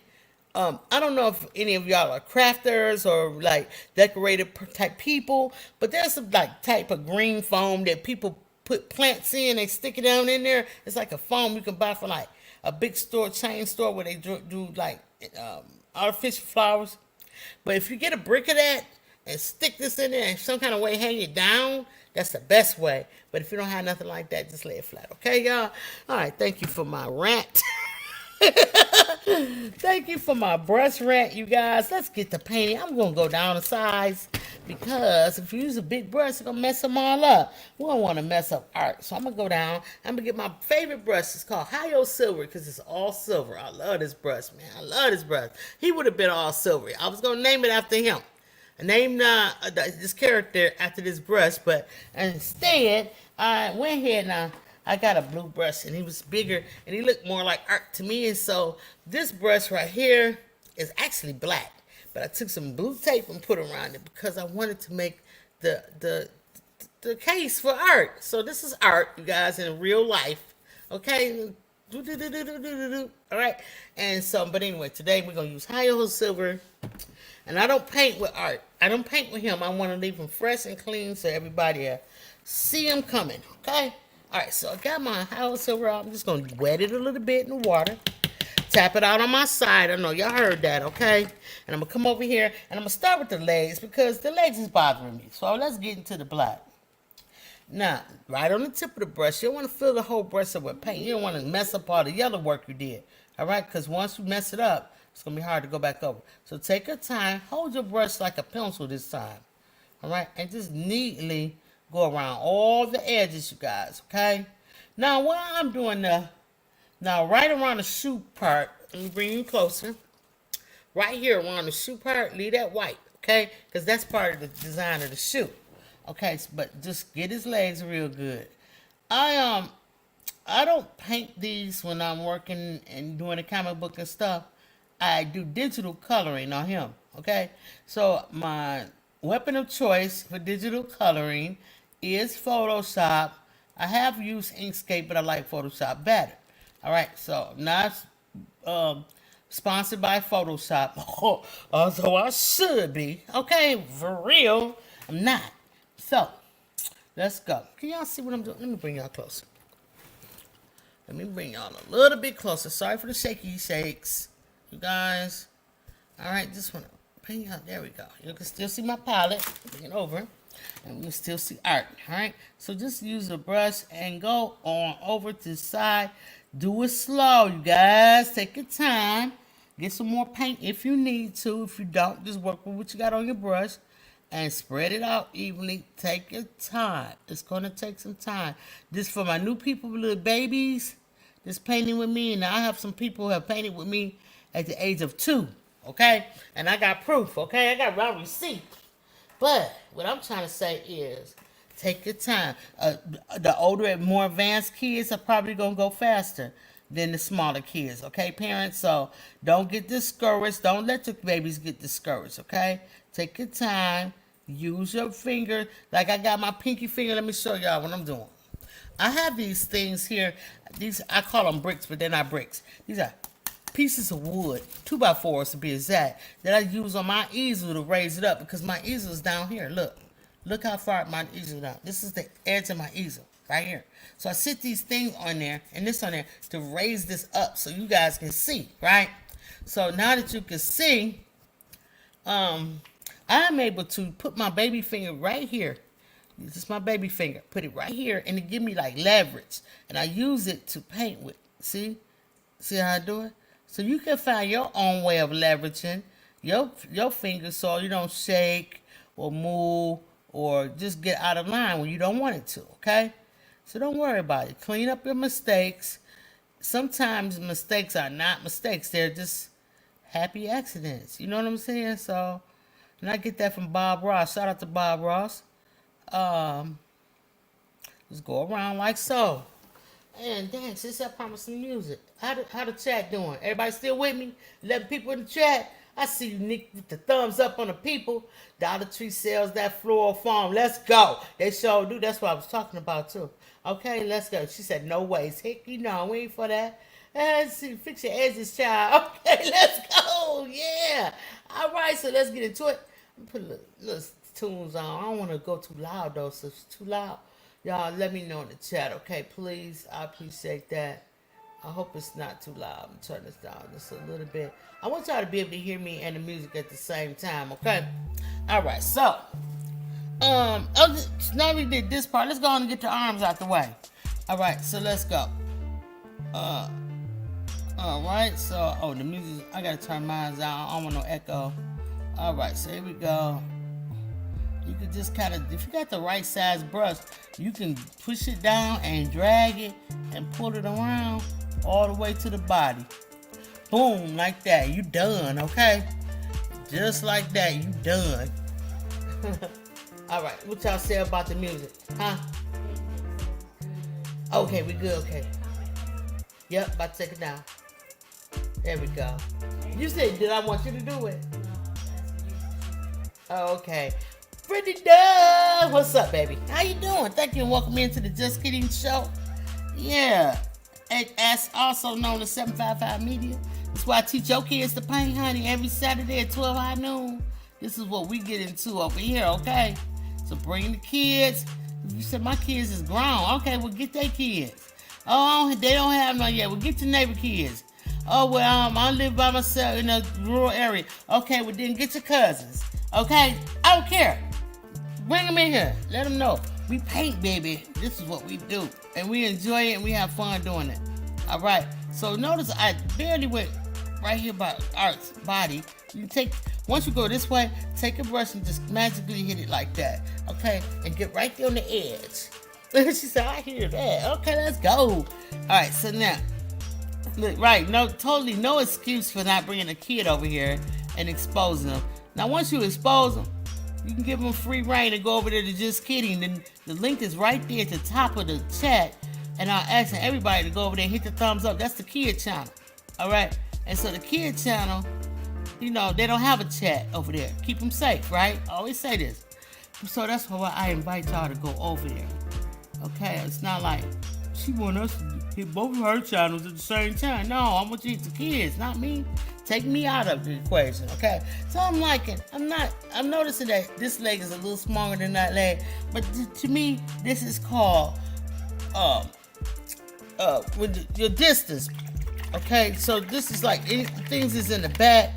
I don't know if any of y'all are crafters or like decorative type people, but there's some like type of green foam that people put plants in. They stick it down in there. It's like a foam you can buy from like a big store, chain store, where they do like artificial flowers. But if you get a brick of that and stick this in there and some kind of way hang it down, that's the best way. But if you don't have nothing like that, just lay it flat. Okay, y'all? All right, thank you for my rant. Thank you for my brush rant, you guys. Let's get to painting. I'm going to go down a size because if you use a big brush, it's going to mess them all up. We don't want to mess up art. So I'm going to go down. I'm going to get my favorite brush. It's called Hi-Yo Silver because it's all silver. I love this brush, man. I love this brush. He would have been all silver. I was going to name it after him. I named this character after this brush, but instead, I went ahead and I got a blue brush, and he was bigger, and he looked more like art to me. And so this brush right here is actually black, but I took some blue tape and put around it because I wanted to make the case for art. So this is art, you guys, in real life. Okay, All right. And so, but anyway, today we're gonna use high silver. And I don't paint with art. I don't paint with him. I want to leave him fresh and clean so everybody see him coming. Okay. All right. So I got my high silver out. I'm just gonna wet it a little bit in the water. Tap it out on my side. I know y'all heard that, okay? And I'm going to come over here, and I'm going to start with the legs because the legs is bothering me. So let's get into the black. Now, right on the tip of the brush, you don't want to fill the whole brush up with paint. You don't want to mess up all the yellow work you did, all right? Because once you mess it up, it's going to be hard to go back over. So take your time. Hold your brush like a pencil this time, all right? And just neatly go around all the edges, you guys, okay? Now, while I'm doing Now, right around the shoe part, let me bring you closer. Right here around the shoe part, leave that white, okay? Because that's part of the design of the shoe. Okay, but just get his legs real good. I don't paint these when I'm working and doing the comic book and stuff. I do digital coloring on him, okay? So my weapon of choice for digital coloring is Photoshop. I have used Inkscape, but I like Photoshop better. All right, so not sponsored by Photoshop. Although I should be. Okay, for real, I'm not. So, let's go. Can y'all see what I'm doing? Let me bring y'all closer. Let me bring y'all a little bit closer. Sorry for the shaky shakes, you guys. All right, just want to bring y'all. There we go. You can still see my palette. Bring it over. And we can still see art. All right, so just use a brush and go on over to the side. Do it slow, you guys. Take your time. Get some more paint if you need to. If you don't, just work with what you got on your brush and spread it out evenly. Take your time. It's going to take some time. This for my new people, little babies, just painting with me. And I have some people who have painted with me at the age of 2, okay? And I got proof, okay? I got my receipt. But what I'm trying to say is, take your time. The older and more advanced kids are probably going to go faster than the smaller kids, okay, parents? So don't get discouraged. Don't let your babies get discouraged, okay? Take your time. Use your finger. Like I got my pinky finger. Let me show y'all what I'm doing. I have these things here. These, I call them bricks, but they're not bricks. These are pieces of wood, 2x4s to be exact, that I use on my easel to raise it up because my easel is down here. Look how far my easel is down. This is the edge of my easel right here. So I sit these things on there and this on there to raise this up so you guys can see, right? So now that you can see, I'm able to put my baby finger right here. This is my baby finger. Put it right here and it give me like leverage. And I use it to paint with. See? See how I do it? So you can find your own way of leveraging your fingers so you don't shake or move or just get out of line when you don't want it to, okay? So don't worry about it. Clean up your mistakes. Sometimes mistakes are not mistakes. They're just happy accidents. You know what I'm saying? So, and I get that from Bob Ross. Shout out to Bob Ross. Just go around like so. And dang, sis, I promised some music. How the chat doing? Everybody still with me? 11 people in the chat. I see you, Nick, with the thumbs up on the people. Dollar Tree sells that floral farm. Let's go. They sure do. That's what I was talking about, too. Okay, let's go. She said, no ways. Heck, you know, we ain't for that. Let's see, fix your edges, child. Okay, let's go. Yeah. All right, so let's get into it. Put little tunes on. I don't want to go too loud, though, so if it's too loud, y'all let me know in the chat, okay? Please, I appreciate that. I hope it's not too loud. I'm turning this down just a little bit. I want y'all to be able to hear me and the music at the same time, okay? All right, so, now we did this part. Let's go on and get the arms out the way. All right, so let's go. All right, so, the music, I gotta turn mine down. I don't want no echo. All right, so here we go. You can just kind of, if you got the right size brush, you can push it down and drag it and pull it around all the way to the body. Boom, like that. You done, okay? Just like that, you done. All right, what y'all say about the music, huh? Okay, we good, okay. Yep, about to take it down. There we go. You said, did I want you to do it? Oh, okay. Pretty Doug, what's up, baby? How you doing? Thank you and welcome into the Just Kidding show. Yeah, as also known as 755 Media. That's why I teach your kids to paint, honey, every Saturday at 12 high noon. This is what we get into over here, okay? So bring the kids. You said my kids is grown. Okay, well, get their kids. Oh, they don't have none yet. Well, get your neighbor kids. Oh, well, I live by myself in a rural area. Okay, well, then get your cousins. Okay? I don't care. Bring them in here. Let them know. We paint, baby. This is what we do. And we enjoy it and we have fun doing it. All right. So notice I barely went right here by Art's body. You take, once you go this way, take a brush and just magically hit it like that. Okay? And get right there on the edge. She said, I hear that. Okay, let's go. All right. So now, look, right. No, totally no excuse for not bringing a kid over here and exposing them. Now, once you expose them, you can give them free reign to go over there to Just Kidding. Then the link is right there at the top of the chat. And I'm asking everybody to go over there and hit the thumbs up. That's the kid channel. All right? And so the kid channel, you know, they don't have a chat over there. Keep them safe, right? I always say this. So that's why I invite y'all to go over there. Okay? It's not like she want us to hit both of her channels at the same time. No, I want you to hit the kids, not me. Take me out of the equation, okay? So I'm noticing that this leg is a little smaller than that leg, but to me, this is called, with your distance, okay? So this is like, things is in the back,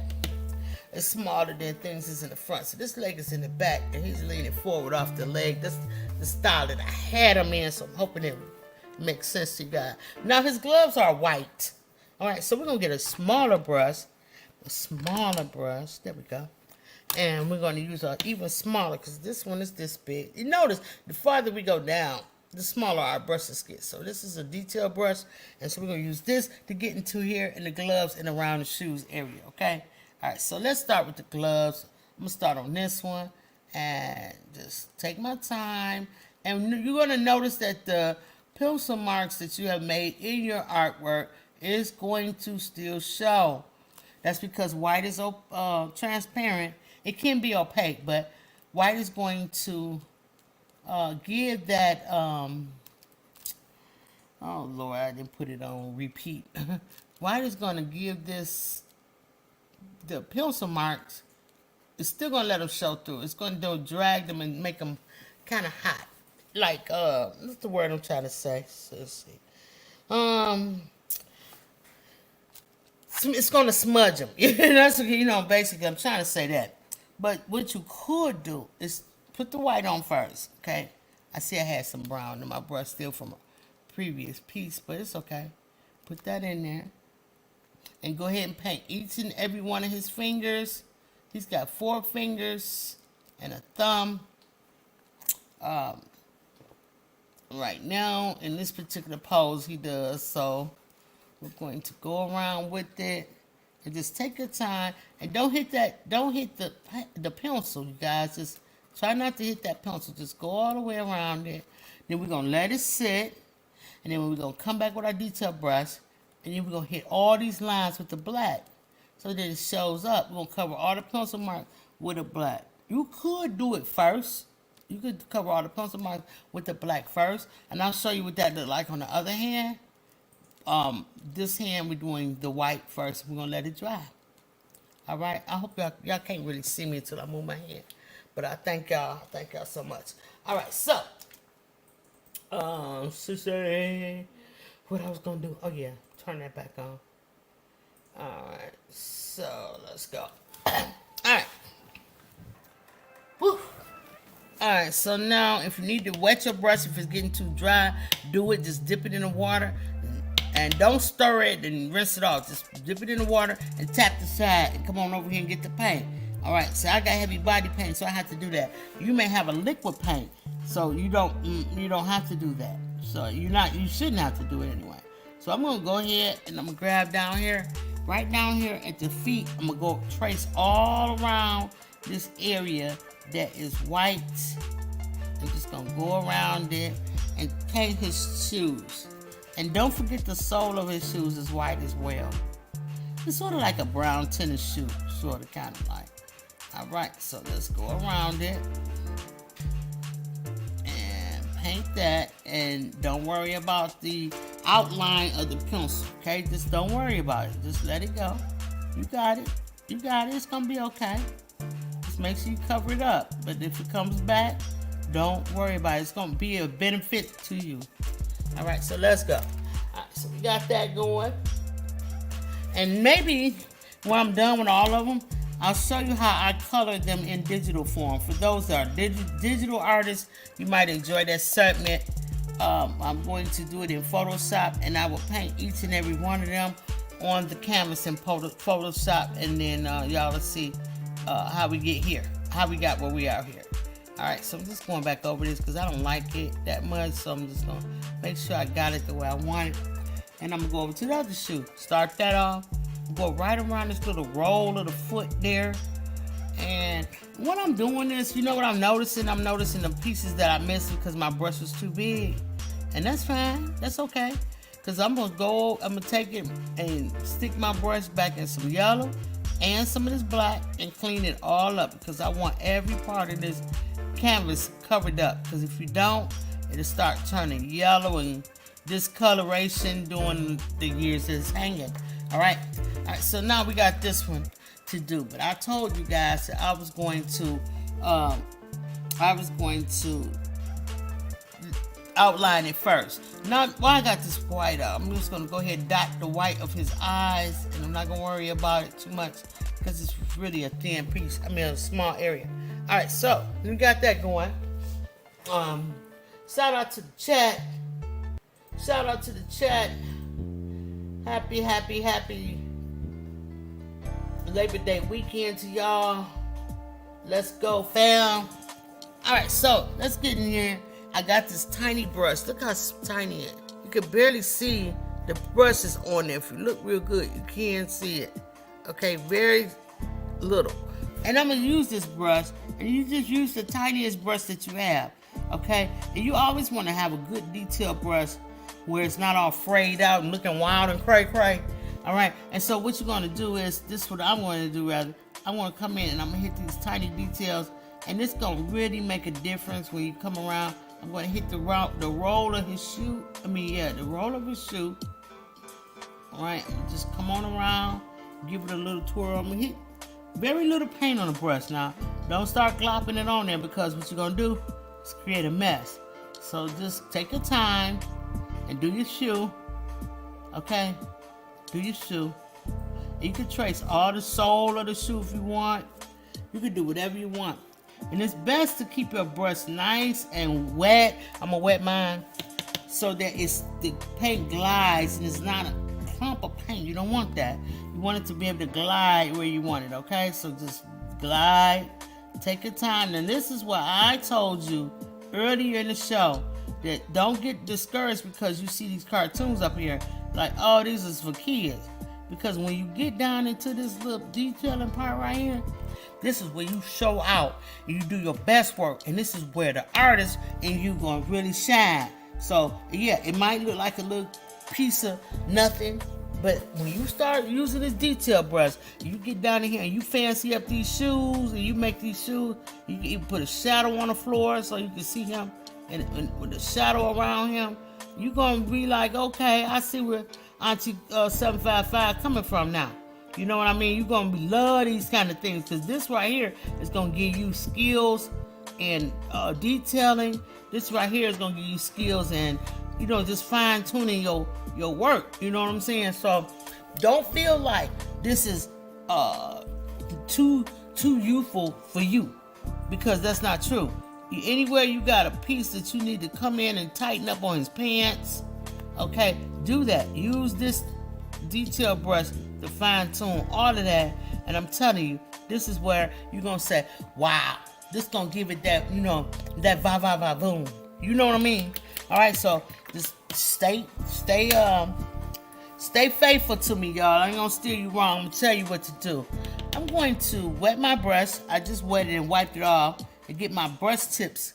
it's smaller than things is in the front. So this leg is in the back, and he's leaning forward off the leg. That's the style that I had him in, so I'm hoping it makes sense to you guys. Now, his gloves are white. All right, so we're going to get a smaller brush. There we go. And we're going to use an even smaller, because this one is this big. You notice, the farther we go down, the smaller our brushes get. So this is a detail brush, and so we're going to use this to get into here in the gloves and around the shoes area, okay? All right, so let's start with the gloves. I'm going to start on this one, and just take my time. And you're going to notice that the pencil marks that you have made in your artwork is going to still show. That's because white is transparent. It can be opaque, but white is going to give that, oh Lord, I didn't put it on repeat. White is going to give this, the pencil marks, it's still going to let them show through. It's going to drag them and make them kind of hot. Like, what's the word I'm trying to say? So let's see. It's going to smudge them. That's, basically, I'm trying to say that. But what you could do is put the white on first, okay? I see I had some brown in my brush still from a previous piece, but it's okay. Put that in there. And go ahead and paint each and every one of his fingers. He's got 4 fingers and a thumb. Right now, in this particular pose, he does, so we're going to go around with it and just take your time and don't hit the pencil, you guys. Just try not to hit that pencil. Just go all the way around it. Then we're going to let it sit, and then we're going to come back with our detail brush, and then we're going to hit all these lines with the black so that it shows up. We're going to cover all the pencil marks with the black. You could do it first. You could cover all the pencil marks with the black first, and I'll show you what that look like on the other hand. This hand we're doing the white first. We're gonna let it dry. All right. I hope y'all can't really see me until I move my hand, but I thank y'all. Thank y'all so much. All right. So, what I was gonna do? Oh yeah, turn that back on. All right. So let's go. All right. Woo. Alright, so now if you need to wet your brush, if it's getting too dry, do it. Just dip it in the water and don't stir it and rinse it off. Just dip it in the water and tap the side and come on over here and get the paint. Alright, so I got heavy body paint, so I have to do that. You may have a liquid paint, so you don't have to do that. So you shouldn't have to do it anyway. So I'm gonna go ahead and I'm gonna grab down here, right down here at the feet. I'm gonna go trace all around this area that is white. I'm just gonna go around it and paint his shoes. And don't forget the sole of his shoes is white as well. It's sort of like a brown tennis shoe, sort of, kind of like. All right, so let's go around it and paint that. And don't worry about the outline of the pencil. Okay, just don't worry about it. Just let it go. You got it. You got it. It's gonna be okay. Just make sure you cover it up. But if it comes back, don't worry about it. It's gonna be a benefit to you. All right, so let's go. All right, so we got that going. And maybe when I'm done with all of them, I'll show you how I color them in digital form. For those that are digital artists, you might enjoy that segment. I'm going to do it in Photoshop, and I will paint each and every one of them on the canvas in Photoshop, and then y'all will see how we get here, how we got where we are here. All right, so I'm just going back over this because I don't like it that much, so I'm just going to make sure I got it the way I want it. And I'm going to go over to the other shoe. Start that off. Go right around this little roll of the foot there. And when I'm doing this, you know what I'm noticing? I'm noticing the pieces that I missed because my brush was too big. And that's fine. That's okay. Because I'm going to take it and stick my brush back in some yellow and some of this black and clean it all up because I want every part of this canvas covered up. Because if you don't, it'll start turning yellow and discoloration during the years that it's hanging. All right, so now we got this one to do, but I told you guys that I was going to outline it first. Now, while I got this white out, I'm just gonna go ahead and dot the white of his eyes, and I'm not gonna worry about it too much because it's really a thin piece. I mean, a small area. All right, so we got that going. Shout out to the chat. Shout out to the chat. Happy Labor Day weekend to y'all. Let's go, fam. Alright, so let's get in here. I got this tiny brush. Look how tiny it is. You can barely see the brush is on there. If you look real good, you can see it. Okay, very little. And I'm going to use this brush. And you just use the tiniest brush that you have. Okay? And you always want to have a good detailed brush where it's not all frayed out and looking wild and cray. All right, and so what you're going to do is, this is what I'm going to do rather. I'm going to come in and I'm going to hit these tiny details, and it's going to really make a difference when you come around. I'm going to hit the roll of his shoe. The roll of his shoe. All right, just come on around, give it a little twirl. I'm going to hit very little paint on the brush now. Don't start glopping it on there because what you're going to do is create a mess. So just take your time and do your shoe, okay? Do your shoe. And you can trace all the sole of the shoe if you want. You can do whatever you want. And it's best to keep your brush nice and wet. I'm gonna wet mine so that the paint glides and it's not a clump of paint. You don't want that. You want it to be able to glide where you want it, okay? So just glide, take your time. And this is what I told you earlier in the show. That don't get discouraged because you see these cartoons up here like, oh, these is for kids. Because when you get down into this little detailing part right here, this is where you show out and you do your best work, and this is where the artist and you gonna really shine. So yeah, it might look like a little piece of nothing, but when you start using this detail brush, you get down in here and you fancy up these shoes and you make these shoes. You can even put a shadow on the floor so you can see him. And with the shadow around him, you're going to be like, okay, I see where Auntie 755 coming from now. You know what I mean? You're going to love these kind of things because this right here is going to give you skills in detailing. This right here is going to give you skills and, just fine-tuning your work. You know what I'm saying? So don't feel like this is too youthful for you because that's not true. Anywhere you got a piece that you need to come in and tighten up on his pants, okay, do that. Use this detail brush to fine tune all of that, and I'm telling you, this is where you're gonna say, wow, this gonna give it that, that va boom. You know what I mean? All right, so just stay faithful to me, y'all. I ain't gonna steer you wrong. I'm gonna tell you what to do. I'm going to wet my brush. I just wetted and wiped it off. To get my brush tips,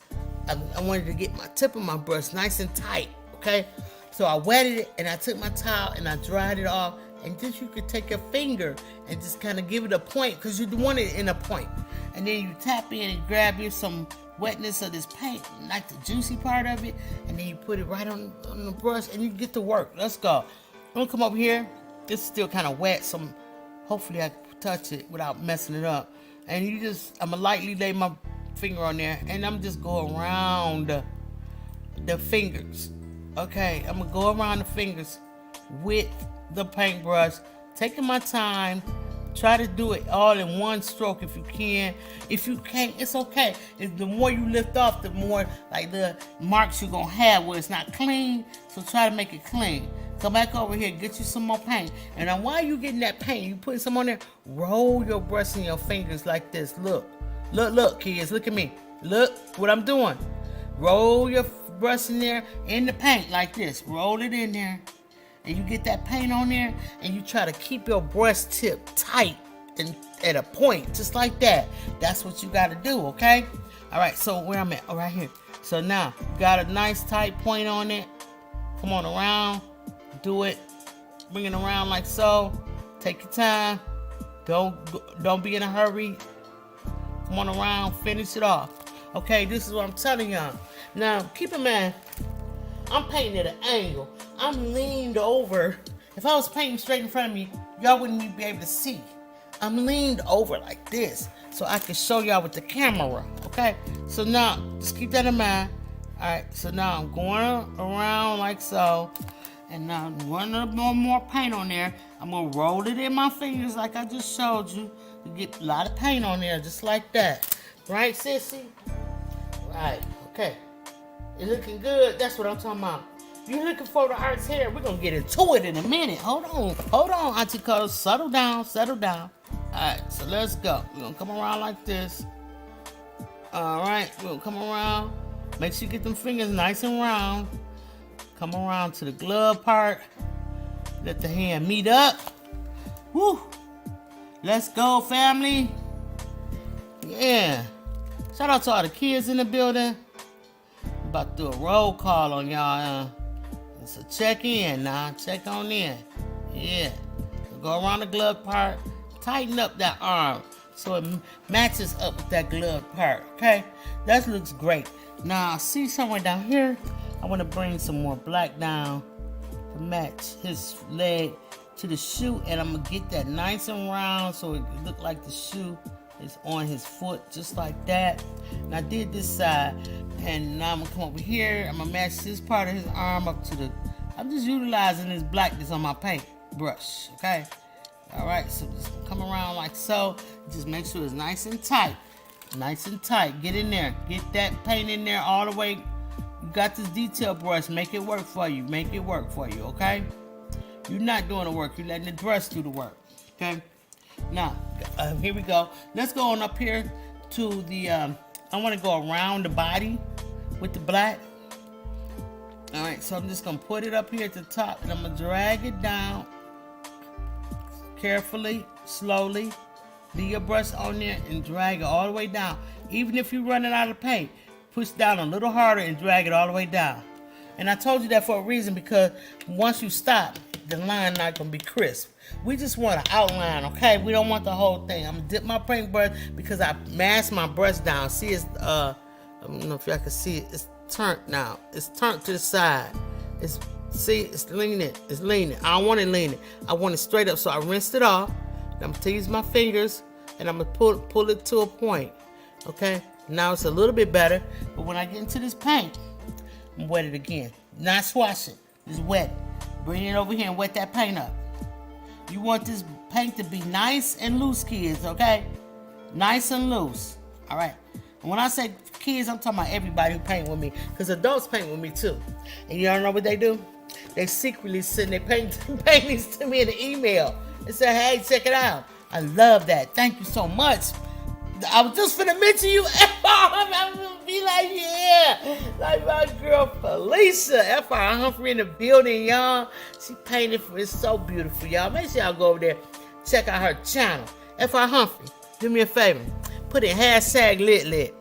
I wanted to get my tip of my brush nice and tight, okay? So I wetted it and I took my towel and I dried it off, and just you could take your finger and just kind of give it a point because you want it in a point. And then you tap in and grab you some wetness of this paint, like the juicy part of it, and then you put it right on the brush and you get to work. Let's go. I'm gonna come over here. It's still kind of wet, so hopefully I can touch it without messing it up. And I'm gonna lightly lay my finger on there, and I'm just go around the fingers. Okay, I'm gonna go around the fingers with the paintbrush, taking my time. Try to do it all in one stroke if you can. If you can't, it's okay. The more you lift off, the more like the marks you're gonna have where it's not clean. So try to make it clean. Come back over here, get you some more paint. And now while you getting that paint, you putting some on there, roll your brush in your fingers like this. Look, kids, look at me. Look what I'm doing. Roll your brush in there in the paint like this. Roll it in there. And you get that paint on there, and you try to keep your brush tip tight and at a point, just like that. That's what you got to do, okay? All right, so where I'm at, right here. So now, you got a nice tight point on it. Come on around, do it. Bring it around like so. Take your time. Don't be in a hurry. Come on around, finish it off. Okay, this is what I'm telling y'all. Now, keep in mind, I'm painting at an angle. I'm leaned over. If I was painting straight in front of me, y'all wouldn't even be able to see. I'm leaned over like this so I can show y'all with the camera, okay? So now, just keep that in mind. All right, so now I'm going around like so. And now I'm running a little more paint on there. I'm gonna roll it in my fingers like I just showed you. You get a lot of paint on there, just like that. Right, sissy? Right, okay. It's looking good. That's what I'm talking about. You're looking for the arts here. We're going to get into it in a minute. Hold on, Auntie Cole. Settle down. All right, so let's go. We're going to come around like this. All right, we're going to come around. Make sure you get them fingers nice and round. Come around to the glove part. Let the hand meet up. Woo. Let's go, family. Yeah. Shout out to all the kids in the building. I'm about to do a roll call on y'all. So check in now. Check on in. Yeah. So go around the glove part. Tighten up that arm so it matches up with that glove part. Okay? That looks great. Now, see somewhere down here? I want to bring some more black down to match his leg to the shoe. And I'm going to get that nice and round so it look like the shoe is on his foot, just like that. And I did this side. And now I'm gonna come over here. I'm gonna match this part of his arm up to the. I'm just utilizing this blackness on my paint brush. Okay. All right. So just come around like so. Just make sure it's nice and tight. Nice and tight. Get in there. Get that paint in there all the way. You got this detail brush. Make it work for you. Okay. You're not doing the work. You're letting the brush do the work. Okay. Now, here we go. Let's go on up here to the. I want to go around the body with the black. All right, so I'm just going to put it up here at the top, and I'm going to drag it down carefully, slowly. Leave your brush on there and drag it all the way down. Even if you're running out of paint, push down a little harder and drag it all the way down. And I told you that for a reason, because once you stop, the line not going to be crisp. We just want an outline, okay? We don't want the whole thing. I'm going to dip my paintbrush because I masked my brush down. See, it's, I don't know if y'all can see it. It's turned now. It's turned to the side. See, it's leaning. I don't want it leaning. I want it straight up. So I rinsed it off. And I'm going to use my fingers, and I'm going to pull it to a point, okay? Now it's a little bit better. But when I get into this paint, I'm wet it again. Not swash it. Just wet it. Bring it over here and wet that paint up. You want this paint to be nice and loose, kids, okay? Nice and loose. All right. And when I say kids, I'm talking about everybody who paint with me, because adults paint with me too. And y'all know what they do? They secretly send their paintings to me in an email and say, hey, check it out. I love that. Thank you so much. I was just finna mention you. I'm gonna be like, yeah. Like my girl Felicia, F.R. Humphrey in the building, y'all. She painted for it's so beautiful, y'all. Make sure y'all go over there, check out her channel. F.R. Humphrey, do me a favor. Put in hashtag lit.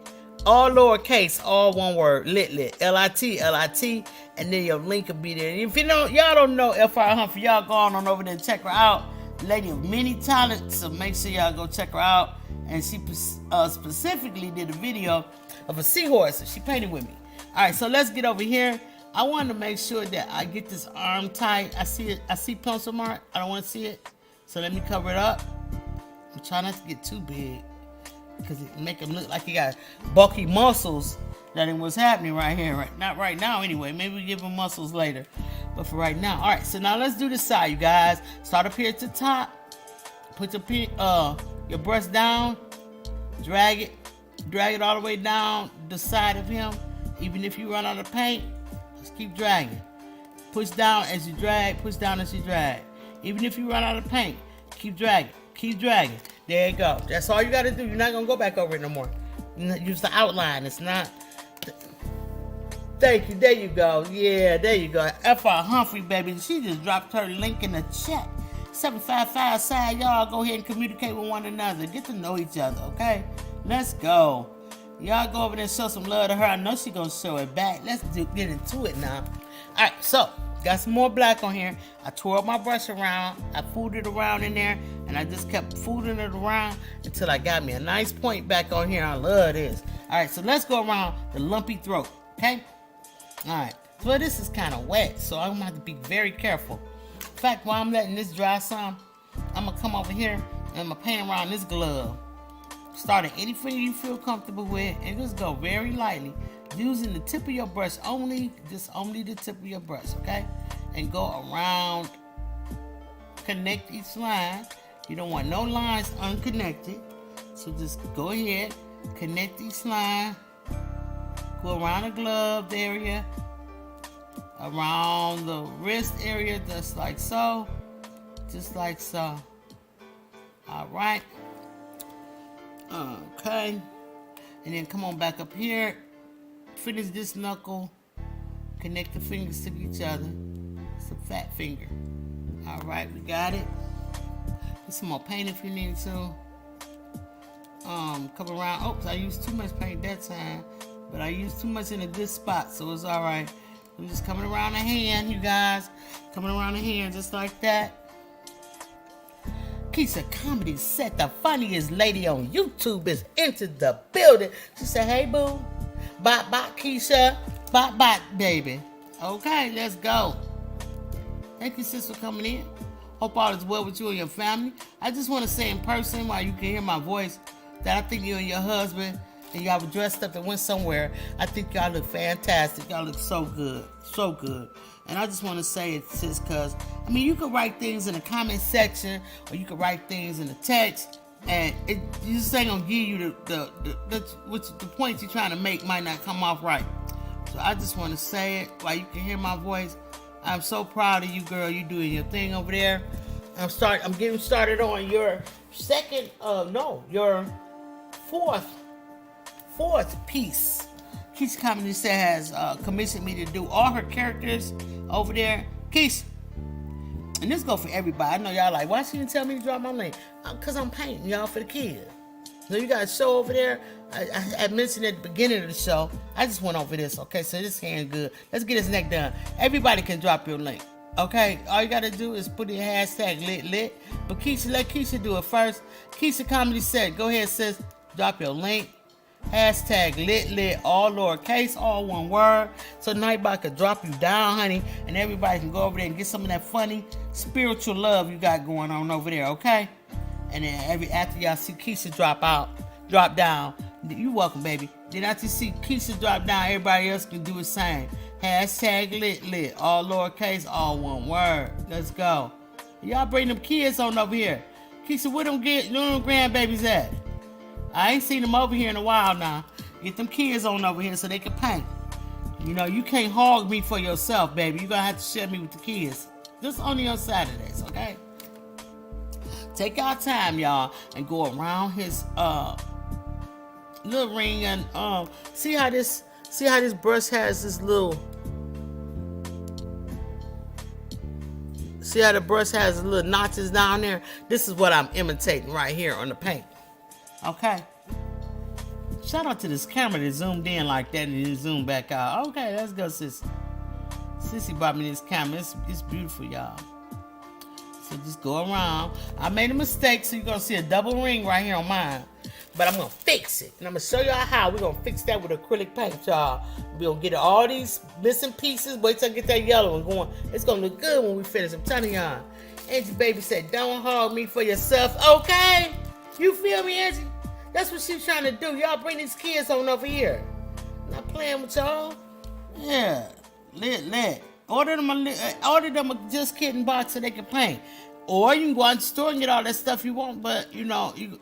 All lowercase, all one word, lit. L-I-T, and then your link will be there. And if you don't, y'all don't know F.R. Humphrey, y'all go on over there and check her out. Lady of many talents, so make sure y'all go check her out. And she specifically did a video of a seahorse. She painted with me. All right, so let's get over here. I want to make sure that I get this arm tight. I see it. I see pencil mark. I don't want to see it. So let me cover it up. I'm trying not to get too big because it make him look like he got bulky muscles. That ain't what's happening right here. Right, not right now anyway. Maybe we give him muscles later. But for right now. All right, so now let's do this side, you guys. Start up here at the top. Put your brush down. Drag it all the way down the side of him. Even if you run out of paint, just keep dragging. Push down as you drag, push down as you drag. Even if you run out of paint, keep dragging, keep dragging. There you go. That's all you gotta do. You're not gonna go back over it no more. Use the outline. It's not. Thank you. There you go. Yeah, there you go. F.R. Humphrey, baby. She just dropped her link in the chat. 755 side. Y'all go ahead and communicate with one another. Get to know each other, okay? Let's go. Y'all go over there and show some love to her. I know she gonna show it back. Let's get into it now. All right, so got some more black on here. I tore up my brush around. I fooled it around in there, and I just kept fooling it around until I got me a nice point back on here. I love this. All right, so let's go around the lumpy throat, okay? All right, so this is kind of wet, so I'm gonna have to be very careful. In fact, while I'm letting this dry some, I'm gonna come over here and I'm gonna paint around this glove. Start at any finger you feel comfortable with, and just go very lightly, using the tip of your brush only, just only the tip of your brush, okay? And go around, connect each line. You don't want no lines unconnected, so just go ahead, connect each line, go around the glove area, around the wrist area, just like so, all right. Okay, and then come on back up here, finish this knuckle, connect the fingers to each other. It's a fat finger. All right, we got it. Get some more paint if you need to. Come around. Oops, I used too much paint that time, but I used too much in a good spot, so it's all right. I'm just coming around the hand, you guys. Coming around the hand just like that. Keisha Comedy said the funniest lady on YouTube is entered the building. She said, hey, boo. Bye, Keisha. Bye, baby. Okay, let's go. Thank you, sis, for coming in. Hope all is well with you and your family. I just want to say in person, while you can hear my voice, that I think you and your husband, and y'all were dressed up and went somewhere. I think y'all look fantastic. Y'all look so good. So good. And I just want to say it, sis, because, I mean, you could write things in the comment section, or you could write things in the text, and it just ain't going to give you the points you're trying to make might not come off right. So I just want to say it while you can hear my voice. I'm so proud of you, girl. You doing your thing over there. I'm getting started on your your fourth piece. Keisha Comedy said has commissioned me to do all her characters over there. Keisha, and this go for everybody. I know y'all like, why she didn't tell me to drop my link? Because I'm painting y'all for the kids. So you got a show over there. I mentioned at the beginning of the show. I just went over this. Okay, so this hand good. Let's get his neck done. Everybody can drop your link. Okay, all you gotta do is put in hashtag lit. But Keisha, let Keisha do it first. Keisha Comedy said, go ahead, sis. Drop your link. Hashtag lit, all lowercase, all one word. So Nightbot could drop you down, honey, and everybody can go over there and get some of that funny spiritual love you got going on over there, okay? And then after y'all see Keisha drop down, you welcome, baby. Then after you see Keisha drop down, everybody else can do the same. Hashtag lit, all lowercase, all one word. Let's go. Y'all bring them kids on over here. Keisha, where them grandbabies at? I ain't seen them over here in a while now. Get them kids on over here so they can paint. You know, you can't hog me for yourself, baby. You're going to have to share me with the kids. Just only on Saturdays, okay? Take your time, y'all, and go around his little ring and see how this brush has this little. See how the brush has little notches down there? This is what I'm imitating right here on the paint. Okay. Shout out to this camera that zoomed in like that and then zoomed back out. Okay, let's go, sis. Sissy brought me this camera. It's beautiful, y'all. So just go around. I made a mistake, so you're going to see a double ring right here on mine. but I'm gonna fix it. And I'm gonna show y'all how we're gonna fix that with acrylic paint, y'all. We're gonna get all these missing pieces. Wait till I get that yellow one going. It's gonna look good when we finish. I'm telling y'all. Angie baby said, don't hog me for yourself, okay? You feel me, Angie? That's what she's trying to do. Y'all bring these kids on over here. Not playing with y'all. Yeah, lit. Order them a Just Kidding box so they can paint. Or you can go out to the store and get all that stuff you want, but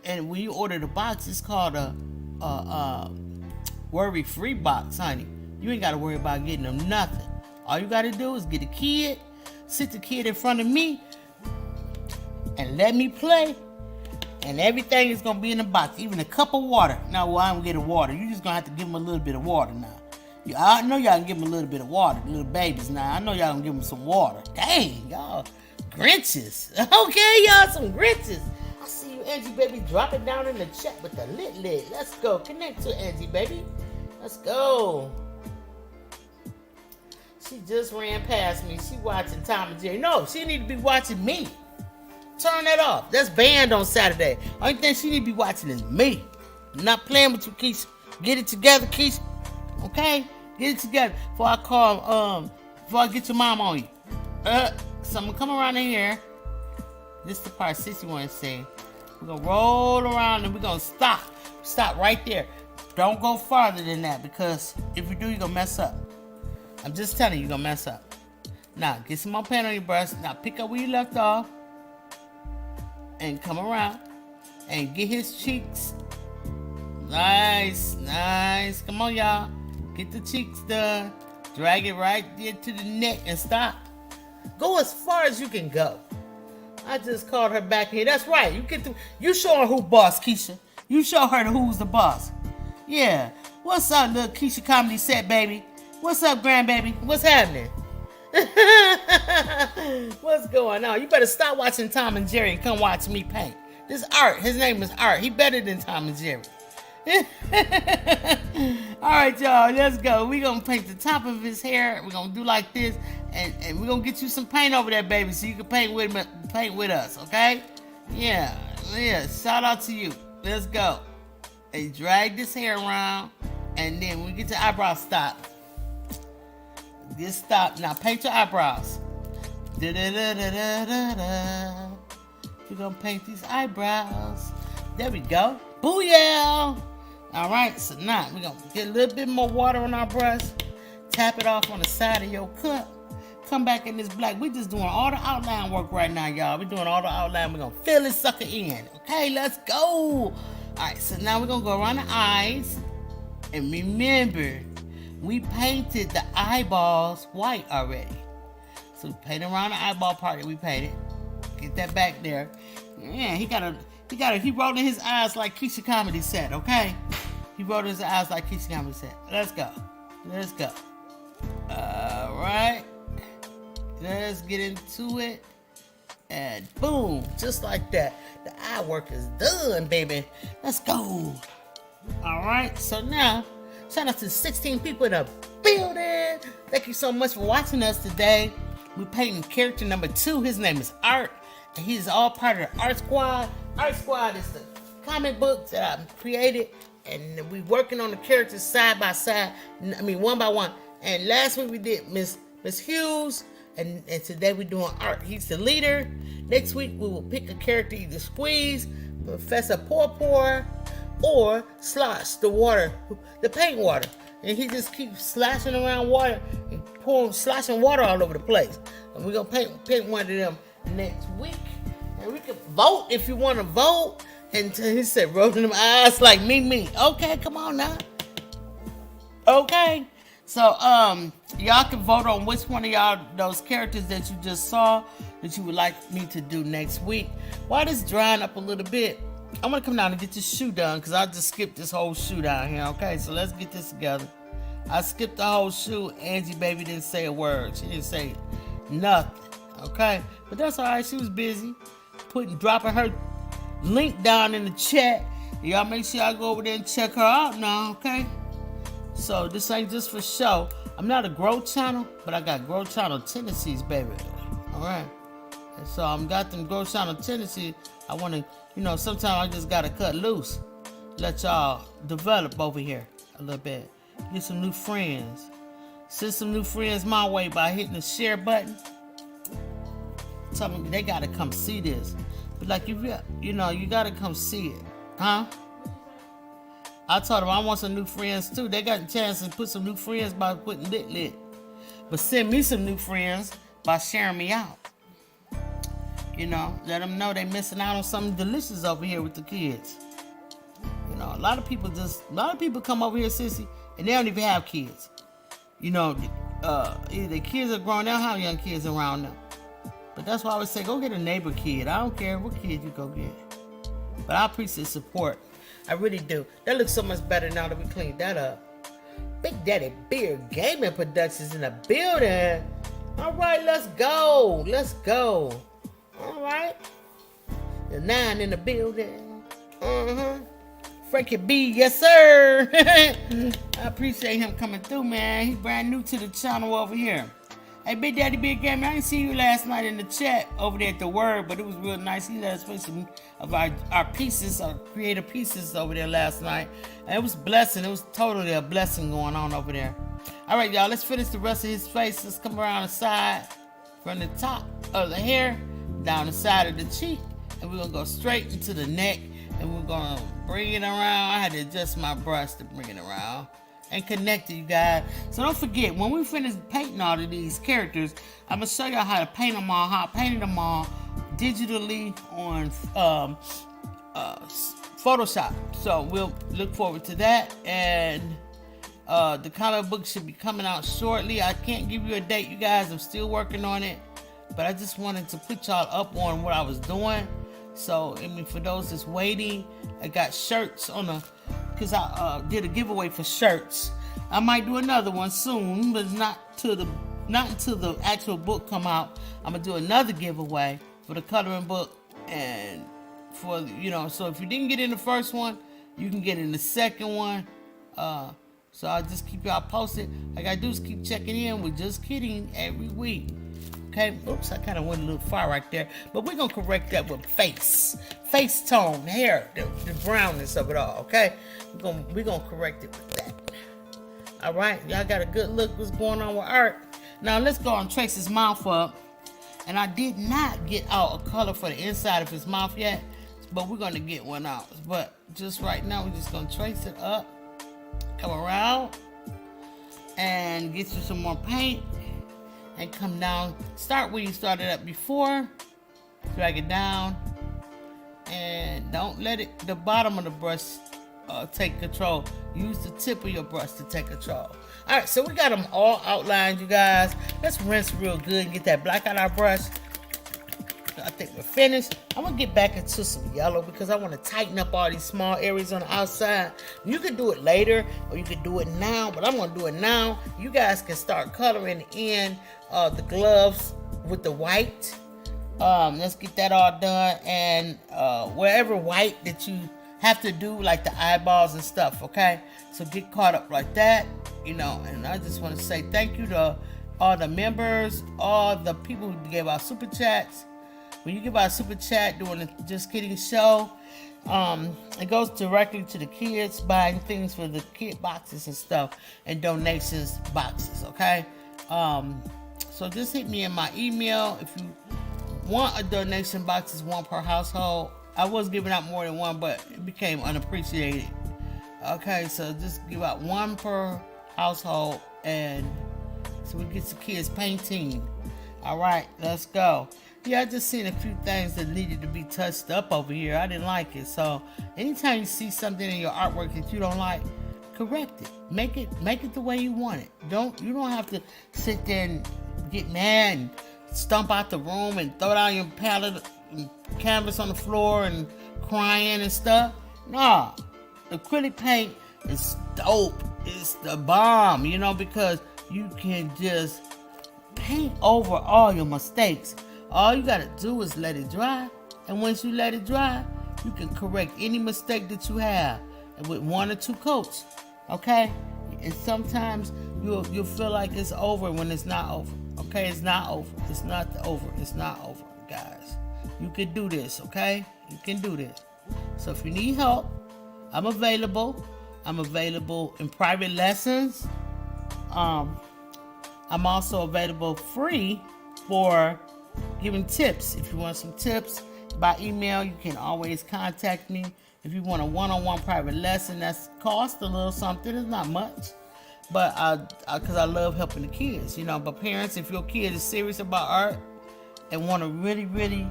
and when you order the box, it's called a worry-free box, honey. You ain't gotta worry about getting them nothing. All you gotta do is get a kid, sit the kid in front of me, and let me play, and everything is gonna be in the box, even a cup of water. Now, well, I don't get a water. You just gonna have to give them a little bit of water now. I know y'all can give them a little bit of water, little babies now. I know y'all can give them some water. Dang, y'all. Grinches. Okay, y'all, some Grinches. I see you, Angie baby. Drop it down in the chat with the lit. Let's go. Connect to Angie baby. Let's go. She just ran past me. She watching Tom and Jerry. No, she need to be watching me. Turn that off. That's banned on Saturday. Only thing she need to be watching is me. I'm not playing with you, Keisha. Get it together, Keisha. Okay? Get it together before I get your mom on you. So I'm gonna come around in here. This is the part Sissy wanna say. We're gonna roll around and we're gonna stop. Stop right there. Don't go farther than that, because if you do, you're gonna mess up. I'm just telling you, you're gonna mess up. Now, get some more paint on your brush. Now, pick up where you left off. And come around. And get his cheeks. Nice. Come on, y'all. Get the cheeks done. Drag it right into the neck and stop. Go as far as you can go. I just called her back here. That's right. You show her who boss, Keisha. You show her who's the boss. Yeah. What's up, little Keisha comedy set, baby? What's up, grandbaby? What's happening? What's going on? You better stop watching Tom and Jerry and come watch me paint. This Art. His name is Art. He better than Tom and Jerry. Alright, y'all, let's go. We're gonna paint the top of his hair. We're gonna do like this, and we're gonna get you some paint over there, baby, so you can paint with us, okay? Yeah, shout out to you. Let's go. And drag this hair around, and then when we get to eyebrow stop. Just stop. Now paint your eyebrows. We're gonna paint these eyebrows. There we go. Booyah! Alright, so now we're gonna get a little bit more water on our brush. Tap it off on the side of your cup. Come back in this black. We just doing all the outline work right now, y'all. We're doing all the outline. We're gonna fill this sucker in. Okay, let's go. Alright, so now we're gonna go around the eyes. And remember, we painted the eyeballs white already. So paint around the eyeball part that we painted. Get that back there. Yeah, he rolled in his eyes like Keisha Comedy said, okay? He rolled in his eyes like Keisha Comedy said. Let's go. Alright. Let's get into it. And boom, just like that. The eye work is done, baby. Let's go. Alright, so now, shout out to 16 people in the building. Thank you so much for watching us today. We're painting character number 2. His name is Art. And he's all part of the Art Squad. Art Squad is the comic book that I created. And we're working on the characters side by side. One by one. And last week we did Miss Hughes. And today we're doing Art. He's the leader. Next week we will pick a character, either Squeeze, Professor Pawpaw, or Slosh, the paint water. And he just keeps sloshing around water and sloshing water all over the place. And we're going to paint one of them next week. And we can vote if you want to vote. And he said, rolling them eyes like me. Okay, come on now. Okay. So, y'all can vote on which one of y'all, those characters that you just saw, that you would like me to do next week. While this drying up a little bit, I'm going to come down and get this shoe done, because I just skipped this whole shoe down here. Okay, so let's get this together. I skipped the whole shoe. Angie baby didn't say a word. She didn't say nothing. Okay, but that's all right. She was busy dropping her link down in the chat. Y'all make sure y'all go over there and check her out now, okay? So this ain't just for show. I'm not a growth channel, but I got growth channel tendencies, baby. All right. And so I'm got them growth channel tendencies. I want to, sometimes I just got to cut loose. let y'all develop over here a little bit. Get some new friends. Send some new friends my way by hitting the share button. Tell them they gotta come see this. But like you gotta come see it, huh? I told them I want some new friends too. They got a chance to put some new friends by putting lit. But send me some new friends by sharing me out. Let them know they missing out on something delicious over here with the kids. A lot of people come over here, sissy, and they don't even have kids. Either the kids are grown, they don't have young kids around them. But that's why I would say, go get a neighbor kid. I don't care what kid you go get. But I appreciate support. I really do. That looks so much better now that we cleaned that up. Big Daddy Beard Gaming Productions in the building. All right, let's go. Let's go. All right. The 9 in the building. Frankie B, yes sir. I appreciate him coming through, man. He's brand new to the channel over here. Hey, Big Daddy Big Gaming, I didn't see you last night in the chat over there at the Word, but it was real nice. He let us put some of our pieces, our creative pieces over there last night. And it was a blessing. It was totally a blessing going on over there. All right, y'all, let's finish the rest of his face. Let's come around the side from the top of the hair, down the side of the cheek, and we're going to go straight into the neck, and we're going to bring it around. I had to adjust my brush to bring it around and connect it, you guys. So don't forget, when we finish painting all of these characters, I'm going to show y'all how to paint them all, how I painted them all digitally on Photoshop. So we'll look forward to that. And the comic book should be coming out shortly. I can't give you a date, you guys. I'm still working on it. But I just wanted to put y'all up on what I was doing. So, for those that's waiting, I got shirts on because I did a giveaway for shirts. I might do another one soon, but not until the actual book come out. I'm gonna do another giveaway for the coloring book, and for so if you didn't get in the first one, you can get in the second one. So I'll just keep y'all posted. All I gotta do is keep checking in with Just Kidding every week. Okay, oops, I kind of went a little far right there, but we're gonna correct that with face tone, hair, the brownness of it all. Okay, we're gonna correct it with that. All right, y'all got a good look what's going on with Art. Now let's go and trace his mouth up. And I did not get out a color for the inside of his mouth yet, but we're gonna get one out. But just right now, we're just gonna trace it up, come around, and get you some more paint. And come down, start where you started up before, drag it down, and don't let the bottom of the brush take control. Use the tip of your brush to take control. All right, so we got them all outlined, you guys. Let's rinse real good and get that black out of our brush. I think we're finished. I'm gonna get back into some yellow because I want to tighten up all these small areas on the outside. You can do it later or you can do it now, but I'm gonna do it now. You guys can start coloring in the gloves with the white. Let's get that all done, and wherever white that you have to do, like the eyeballs and stuff, okay? So get caught up like that, and I just want to say thank you to all the members, all the people who gave out super chats. When you give out a super chat during the Just Kidding show, it goes directly to the kids buying things for the kid boxes and stuff, and donations boxes, okay? So just hit me in my email if you want a donation box. Is one per household. I was giving out more than one, but it became unappreciated. Okay, so just give out one per household, and so we get the kids painting. All right, let's go. Yeah, I just seen a few things that needed to be touched up over here. I didn't like it. So anytime you see something in your artwork that you don't like, correct it. Make it the way you want it. You don't have to sit there and get mad and stomp out the room and throw down your palette and canvas on the floor and crying and stuff. Nah, acrylic paint is dope. It's the bomb, because you can just paint over all your mistakes. All you gotta do is let it dry, and once you let it dry, you can correct any mistake that you have with 1 or 2 coats. Okay, and sometimes you'll feel like it's over when it's not over. Okay, it's not over. It's not over. It's not over, guys. You can do this. Okay, you can do this. So if you need help, I'm available. I'm available in private lessons. I'm also available free for giving tips. If you want some tips by email, you can always contact me. If you want a one-on-one private lesson, that's cost a little something. It's not much, but because I love helping the kids, you know. But parents, if your kid is serious about art and want to really, really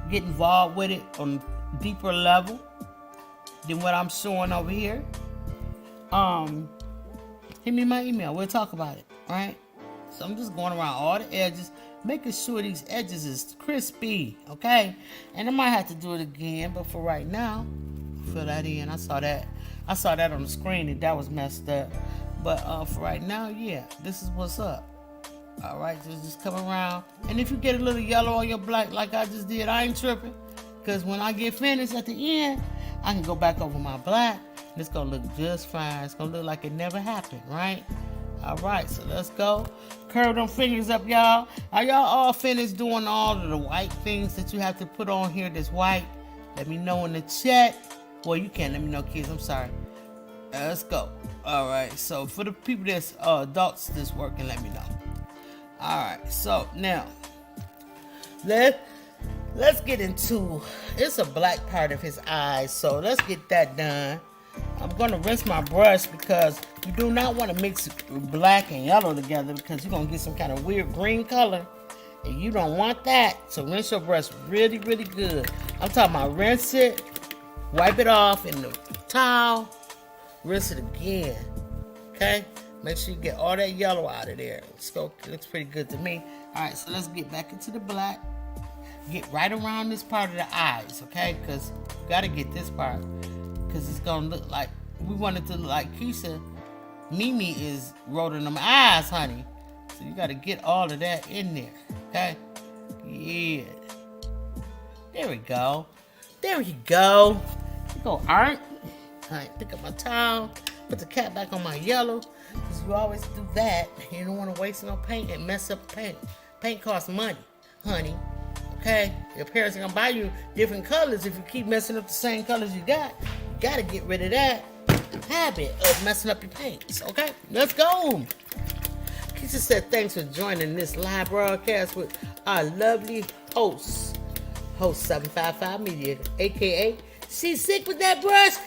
get involved with it on a deeper level than what I'm showing over here, hit me my email. We'll talk about it. All right. So I'm just going around all the edges, making sure these edges is crispy. Okay. And I might have to do it again, but for right now, fill that in. I saw that on the screen and that was messed up. But for right now, yeah, this is what's up. All right, so just come around. And if you get a little yellow on your black like I just did, I ain't tripping. Because when I get finished at the end, I can go back over my black. And it's going to look just fine. It's going to look like it never happened, right? All right, so let's go. Curve them fingers up, y'all. Are y'all all finished doing all of the white things that you have to put on here that's white? Let me know in the chat. Well, you can't let me know, kids. I'm sorry. Let's go. All right, so for the people that's adults that's working, let me know. All right, so now let's get into, it's a black part of his eyes, so let's get that done. I'm gonna rinse my brush because you do not want to mix black and yellow together because you're gonna get some kind of weird green color, and you don't want that. So rinse your brush really, really good. I'm talking about rinse it, wipe it off in the towel, rinse it again. Okay. Make sure you get all that yellow out of there. Let's go. It looks pretty good to me. All right, so let's get back into the black. Get right around this part of the eyes, okay? Because you got to get this part. Because it's going to look like, we want it to look like Keisha. Mimi is rolling them eyes, honey. So you got to get all of that in there, okay? Yeah. There we go. There you go. You go, Art. All right, pick up my towel. Put the cap back on my yellow. Because you always do that. You don't want to waste no paint and mess up paint. Paint costs money, honey. Okay? Your parents are going to buy you different colors if you keep messing up the same colors you got. You got to get rid of that habit of messing up your paints. Okay? Let's go. Keisha said thanks for joining this live broadcast with our lovely host. Host 755 Media, a.k.a. She's sick with that brush.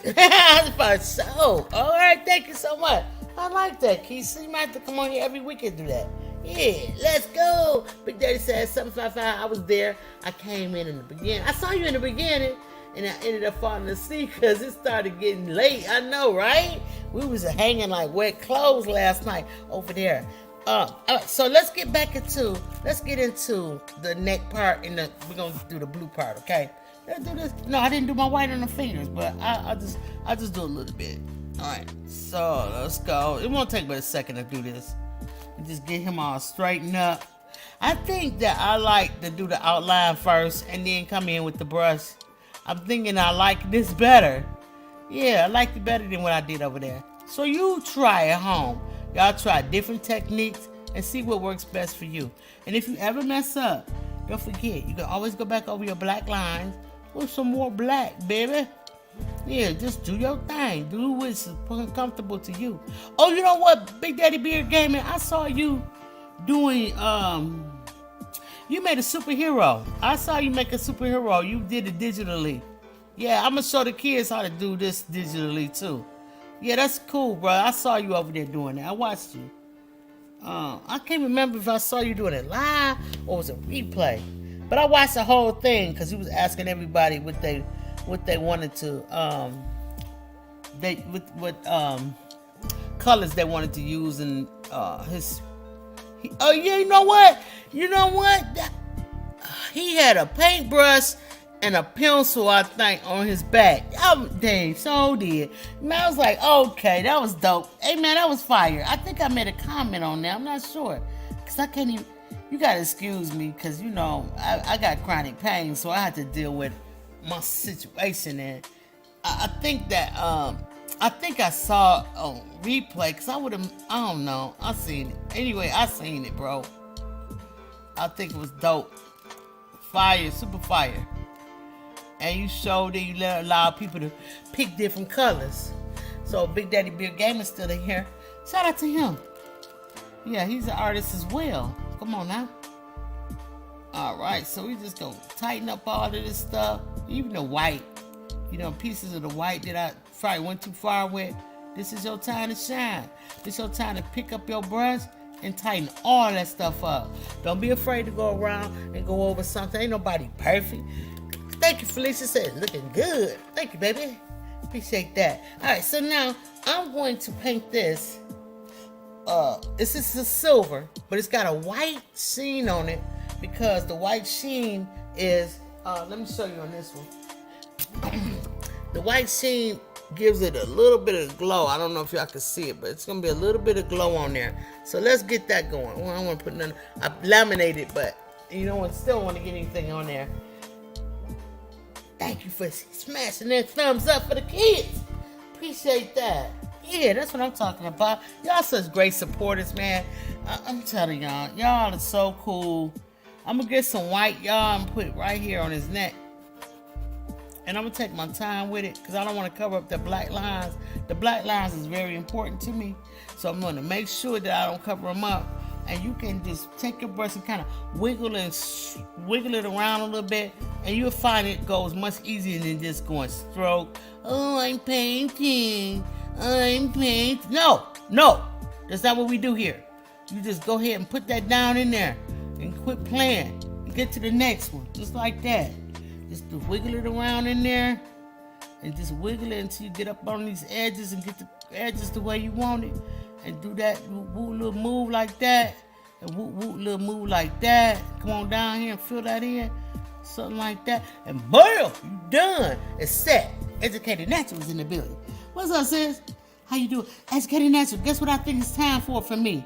For sure. All right. Thank you so much. I like that, Keisha. You might have to come on here every week and do that. Yeah, let's go. Big Daddy said 755. I was there. I came in the beginning. I saw you in the beginning, and I ended up falling asleep because it started getting late. I know, right? We was hanging like wet clothes last night over there. All right, so let's get into the neck part, and we're gonna do the blue part, okay? Let's do this. No, I didn't do my white on the fingers, but I just do a little bit. All right, so let's go. It won't take but a second to do this. Just get him all straightened up. I think that I like to do the outline first and then come in with the brush. I'm thinking I like this better. Yeah, I like it better than what I did over there. So you try at home. Y'all try different techniques and see what works best for you. And if you ever mess up, don't forget, you can always go back over your black lines with some more black, baby. Yeah, just do your thing. Do what's comfortable to you. Oh, you know what, Big Daddy Beard Gaming? I saw you doing, you made a superhero. I saw you make a superhero. You did it digitally. Yeah, I'm going to show the kids how to do this digitally, too. Yeah, that's cool, bro. I saw you over there doing that. I watched you. I can't remember if I saw you doing it live or was it replay. But I watched the whole thing because he was asking everybody what they wanted to colors they wanted to use in his. Oh yeah, you know what? He had a paintbrush and a pencil, I think, on his back. Dang, so did. Man, I was like, okay, that was dope. Hey man, that was fire. I think I made a comment on that. I'm not sure because I can't even. You gotta excuse me because you know I got chronic pain, so I had to deal with my situation, and I think that I think I saw on replay because I don't know, I seen it anyway. I seen it, bro. I think it was dope, fire, super fire, and you showed that you allow people to pick different colors. So Big Daddy Beer Game is still in here. Shout out to him. Yeah, he's an artist as well. Come on now. All right, so we just gonna tighten up all of this stuff, even the white. You know, pieces of the white that I probably went too far with. This is your time to shine. This is your time to pick up your brush and tighten all that stuff up. Don't be afraid to go around and go over something. Ain't nobody perfect. Thank you, Felicia said, looking good. Thank you, baby. Appreciate that. All right, so now I'm going to paint this. This is a silver, but it's got a white sheen on it because the white sheen is, let me show you on this one. The white sheen gives it a little bit of glow. I don't know if y'all can see it, but it's gonna be a little bit of glow on there. So let's get that going. Well, I don't want to put none. I laminated, but you know what? Still want to get anything on there. Thank you for smashing that thumbs up for the kids. Appreciate that. Yeah, that's what I'm talking about. Y'all such great supporters, man. I'm telling y'all are so cool. I'm gonna get some white, y'all, and put it right here on his neck. And I'm gonna take my time with it because I don't want to cover up the black lines. The black lines is very important to me. So I'm gonna make sure that I don't cover them up. And you can just take your brush and kind of wiggle it around a little bit, and you'll find it goes much easier than just going stroke. Oh, I'm painting. No, that's not what we do here. You just go ahead and put that down in there and quit playing and get to the next one, just like that. Just to wiggle it around in there and just wiggle it until you get up on these edges and get the edges the way you want it. And do that little move like that, and little move like that. Come on down here and fill that in, something like that, and boom, you done. It's set. Educated Naturals in the building. What's up, sis? How you doing? Educated Natural. Guess what I think it's time for me?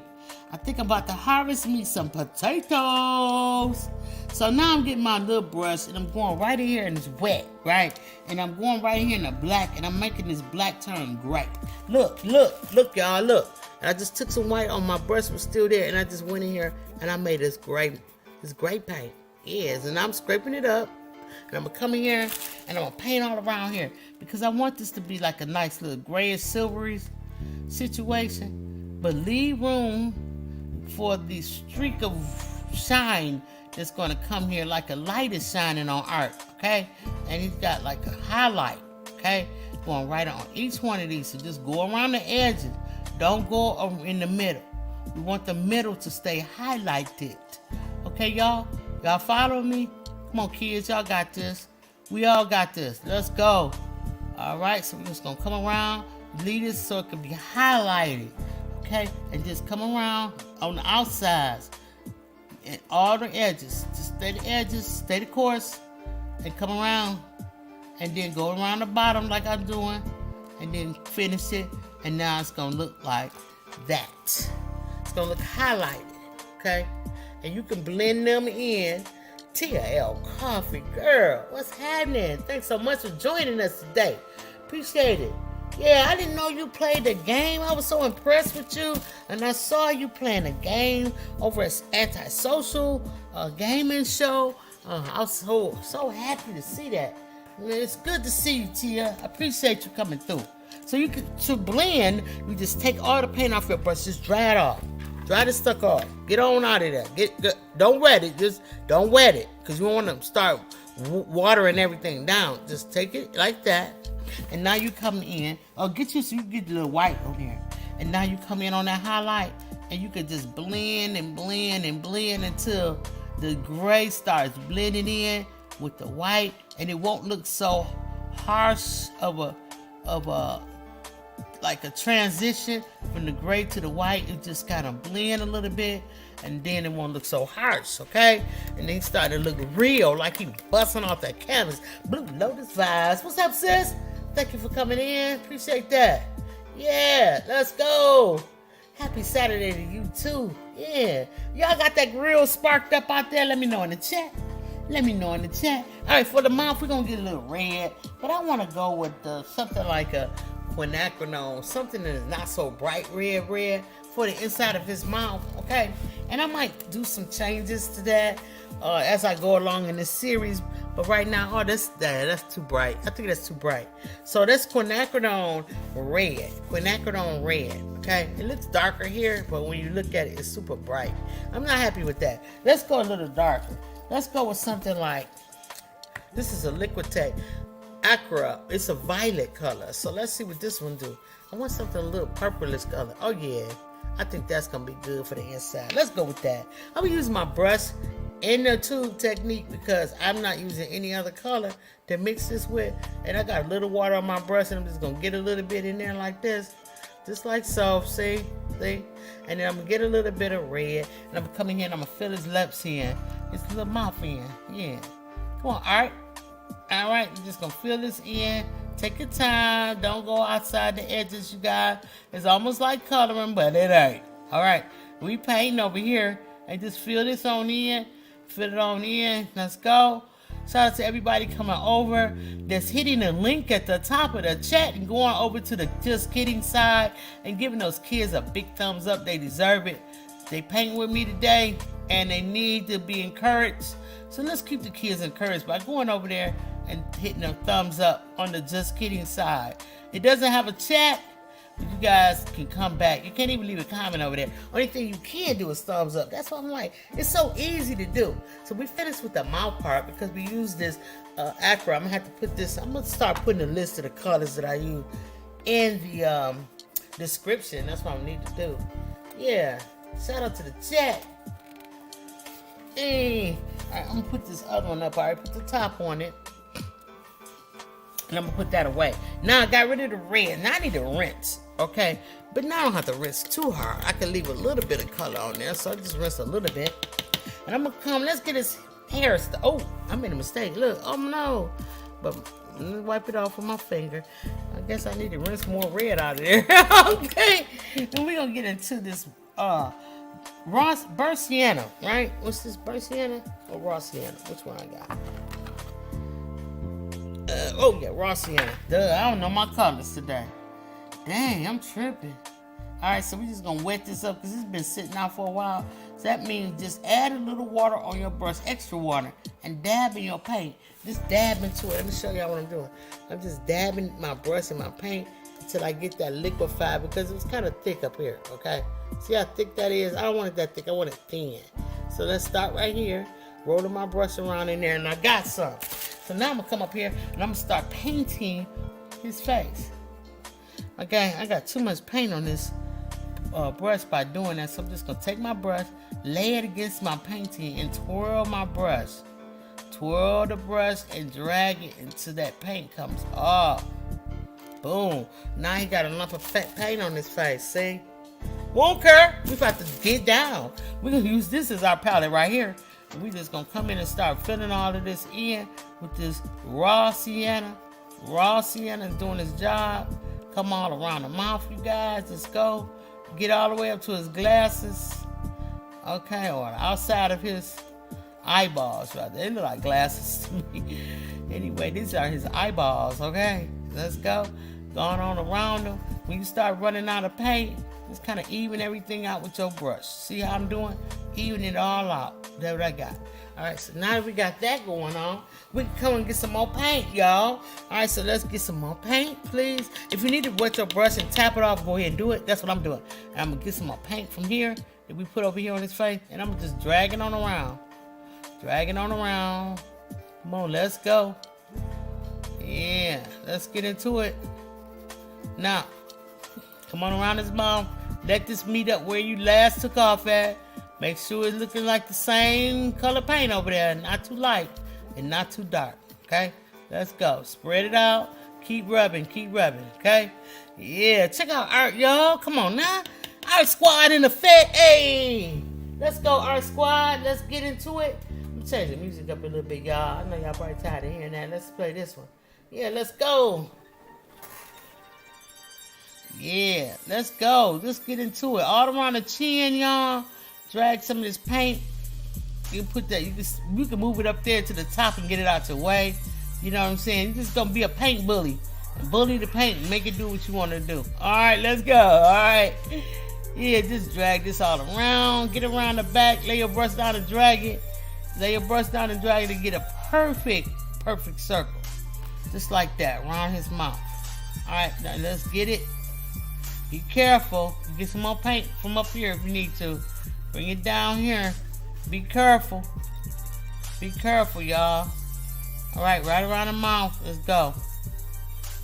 I think I'm about to harvest me some potatoes. So now I'm getting my little brush and I'm going right in here and it's wet, right? And I'm going right here in the black and I'm making this black turn gray. Look, y'all, look. And I just took some white on my brush, was still there, and I just went in here and I made this gray paint. Yes, and I'm scraping it up. And I'm gonna come in here and I'm gonna paint all around here because I want this to be like a nice little grayish silvery situation, but leave room for the streak of shine that's gonna come here like a light is shining on art, okay? And he's got like a highlight, okay? Going right on each one of these. So just go around the edges. Don't go in the middle. We want the middle to stay highlighted. Okay, y'all? Y'all follow me? Come on, kids. Y'all got this. We all got this. Let's go. All right, so we're just going to come around, leave this so it can be highlighted. Okay? And just come around on the outsides and all the edges. Just stay the edges, stay the course, and come around. And then go around the bottom like I'm doing. And then finish it. And now it's going to look like that. It's going to look highlighted. Okay? And you can blend them in. TLL Coffee, girl, what's happening? Thanks so much for joining us today. Appreciate it. Yeah, I didn't know you played the game. I was so impressed with you. And I saw you playing a game over at Antisocial Gaming Show. I was so happy to see that. It's good to see you, Tia. I appreciate you coming through. So you can, to blend, you just take all the paint off your brush, just dry it off. Dry the stuff off. Get on out of there. Don't wet it. Just don't wet it, because you want to start watering everything down. Just take it like that. And now you come in. Oh, get you so you get the little white on here. And now you come in on that highlight, and you can just blend and blend and blend until the gray starts blending in with the white, and it won't look so harsh of a like a transition from the gray to the white. It just kind of blend a little bit, and then it won't look so harsh, okay? And then start to look real, like he busting off that canvas. Blue Lotus vibes. What's up, sis? Thank you for coming in. Appreciate that. Yeah, let's go. Happy Saturday to you too. Yeah, y'all got that grill sparked up out there? Let me know in the chat. Let me know in the chat. All right, for the mouth, we're gonna get a little red, but I want to go with something like a quinacridone, something that is not so bright red for the inside of his mouth, okay? And I might do some changes to that as I go along in this series. But right now, that's too bright. I think that's too bright. So that's quinacridone red, okay? It looks darker here, but when you look at it, it's super bright. I'm not happy with that. Let's go a little darker. Let's go with something like, this is a Liquitex Acra. It's a violet color. So let's see what this one do. I want something a little purplish color. Oh yeah, I think that's gonna be good for the inside. Let's go with that. I'm gonna use my brush in the tube technique because I'm not using any other color to mix this with. And I got a little water on my brush and I'm just gonna get a little bit in there like this. Just like so, see? And then I'm gonna get a little bit of red and I'm gonna come in here and I'm gonna fill his lips in. His little mouth in, yeah. Come on, Art. All right, you're just gonna fill this in. Take your time. Don't go outside the edges, you guys. It's almost like coloring, but it ain't. All right, we painting over here and just fill this on in. Fill it on in. Let's go. Shout out to everybody coming over that's hitting the link at the top of the chat and going over to the Just Kidding side and giving those kids a big thumbs up. They deserve it. They paint with me today and they need to be encouraged. So let's keep the kids encouraged by going over there and hitting them thumbs up on the Just Kidding side. It doesn't have a chat, but you guys can come back. You can't even leave a comment over there. Only thing you can do is thumbs up. That's what I'm like. It's so easy to do. So we finished with the mouth part because we use this Acra. I'm gonna have to put this. I'm gonna start putting a list of the colors that I use in the description. That's what I need to do. Yeah. Shout out to the chat. Hey. All right, I'm gonna put this other one up. I already put the top on it. And I'm gonna put that away. Now I got rid of the red. Now I need to rinse, okay? But now I don't have to rinse too hard. I can leave a little bit of color on there, so I just rinse a little bit. And I'm gonna come, let's get his hair oh, I made a mistake. Look, oh no. But let me wipe it off with my finger. I guess I need to rinse more red out of there. Okay. And we're gonna get into this burnt sienna, right? What's this, burnt sienna or raw sienna? Which one I got? Oh yeah, raw sienna. Duh, I don't know my colors today. Dang, I'm tripping. Alright, so we're just gonna wet this up because it's been sitting out for a while. So that means just add a little water on your brush, extra water, and dab in your paint. Just dab into it. Let me show y'all what I'm doing. I'm just dabbing my brush in my paint until I get that liquefied because it was kind of thick up here, okay? See how thick that is? I don't want it that thick, I want it thin. So let's start right here, rolling my brush around in there, and I got some. So now I'm gonna come up here and I'm gonna start painting his face. Okay, I got too much paint on this brush by doing that, so I'm just gonna take my brush, lay it against my painting, and twirl my brush. Twirl the brush and drag it until that paint comes off. Boom. Now he got a lump of fat paint on his face, see? Won't care. We about to get down. We're gonna use this as our palette right here. And we just gonna come in and start filling all of this in with this raw sienna. Raw sienna is doing its job. Come all around the mouth, you guys. Just go. Get all the way up to his glasses. Okay, or outside of his eyeballs, right? They look like glasses to me. Anyway, these are his eyeballs, okay? Let's go. Going on around them. When you start running out of paint, just kind of even everything out with your brush. See how I'm doing? Even it all out. That's what I got. All right, so now that we got that going on, we can come and get some more paint, y'all. All right, so let's get some more paint, please. If you need to wet your brush and tap it off, go ahead and do it. That's what I'm doing. And I'm going to get some more paint from here that we put over here on his face, and I'm just dragging on around. Dragging on around. Come on, let's go. Yeah, let's get into it. Now, come on around his mouth. Let this meet up where you last took off at. Make sure it's looking like the same color paint over there. Not too light and not too dark. Okay? Let's go. Spread it out. Keep rubbing. Keep rubbing. Okay? Yeah. Check out Art, y'all. Come on now. Art Squad in effect. Hey. Let's go, Art Squad. Let's get into it. Let me change the music up a little bit, y'all. I know y'all probably tired of hearing that. Let's play this one. Yeah, let's go. Yeah, let's go. Let's get into it. All around the chin, y'all. Drag some of this paint. You can put that. You can move it up there to the top and get it out your way. You know what I'm saying? You're just gonna be a paint bully. Bully the paint and make it do what you want to do. Alright, let's go. Alright. Yeah, just drag this all around. Get around the back. Lay your brush down and drag it. Lay your brush down and drag it to get a perfect circle. Just like that, around his mouth. Alright, now let's get it. Be careful. Get some more paint from up here if you need to. Bring it down here. Be careful. Be careful, y'all. Alright, right around the mouth. Let's go.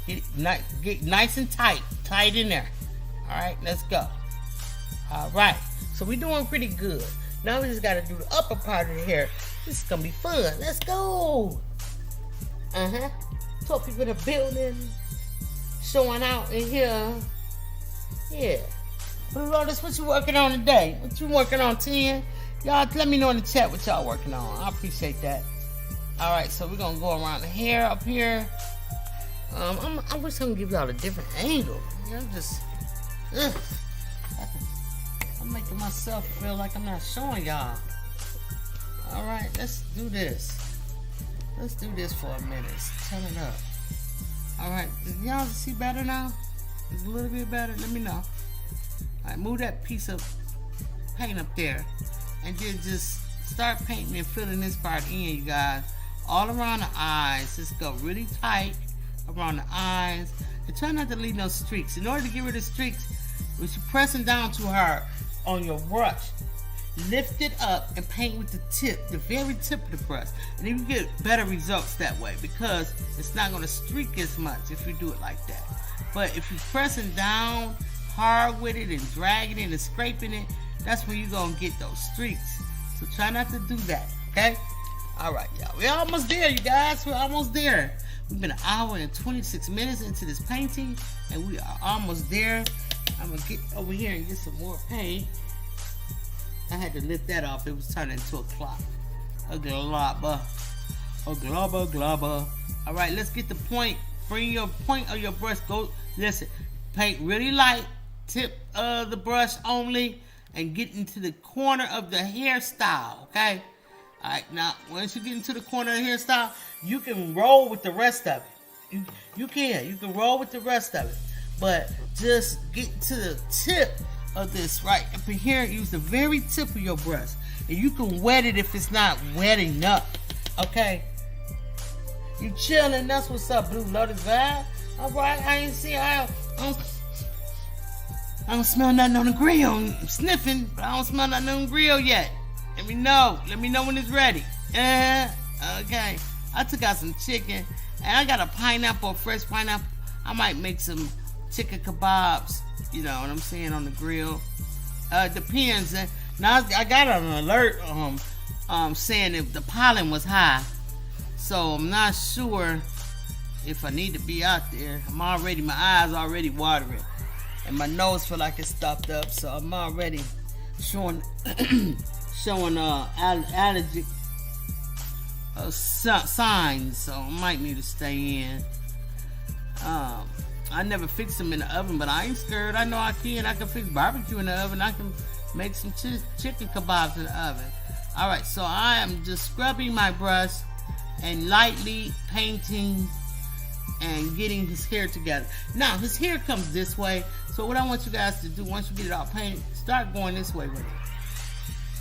Get nice and tight. Tight in there. Alright, let's go. Alright, so we're doing pretty good. Now we just got to do the upper part of the hair. This is going to be fun. Let's go. 12 people in the building. Showing out in here. Yeah. But Lotus, what you working on today? What you working on, 10? Y'all, let me know in the chat what y'all working on. I appreciate that. Alright, so we're going to go around the hair up here. I wish I could give y'all a different angle. You know, I'm just... I'm making myself feel like I'm not showing y'all. Alright, let's do this. Let's do this for a minute. Turn it up. Alright, y'all see better now? It's a little bit better. Let me know. Alright, move that piece of paint up there. And then just start painting and filling this part in, you guys. All around the eyes. Just go really tight around the eyes. And try not to leave no streaks. In order to get rid of streaks, when you're pressing down too hard on your brush, lift it up and paint with the tip, the very tip of the brush. And you get better results that way because it's not going to streak as much if you do it like that. But if you're pressing down hard with it and dragging it and scraping it, that's when you're going to get those streaks. So try not to do that, okay? Alright, y'all. We're almost there, you guys. We're almost there. We've been 1 hour and 26 minutes into this painting, and we are almost there. I'm going to get over here and get some more paint. I had to lift that off. It was turning into a clock. A globber. A globber. Alright, let's get the point. Bring your point of your brush. Go, listen. Paint really light. Tip of the brush only. And get into the corner of the hairstyle. Okay? Alright, now, once you get into the corner of the hairstyle, you can roll with the rest of it. You can roll with the rest of it. But just get to the tip of this right up here. Use the very tip of your brush. And you can wet it if it's not wet enough. Okay? You chilling. That's what's up, Blue Lotus vibe. Alright, I ain't see. I don't smell nothing on the grill. I'm sniffing, but I don't smell nothing on the grill yet. Let me know. Let me know when it's ready. Okay. I took out some chicken. And I got a pineapple, fresh pineapple. I might make some chicken kebabs. You know what I'm saying, on the grill. Depends. Now I got an alert saying if the pollen was high. So I'm not sure if I need to be out there. My eyes already watering. And my nose feel like it's stopped up. So I'm already showing allergic signs, so I might need to stay in. I never fix them in the oven, but I ain't scared. I know I can fix barbecue in the oven. I can make some chicken kebabs in the oven. Alright, so I am just scrubbing my brush and lightly painting and getting his hair together. Now his hair comes this way, so what I want you guys to do, once you get it all painted, start going this way with it.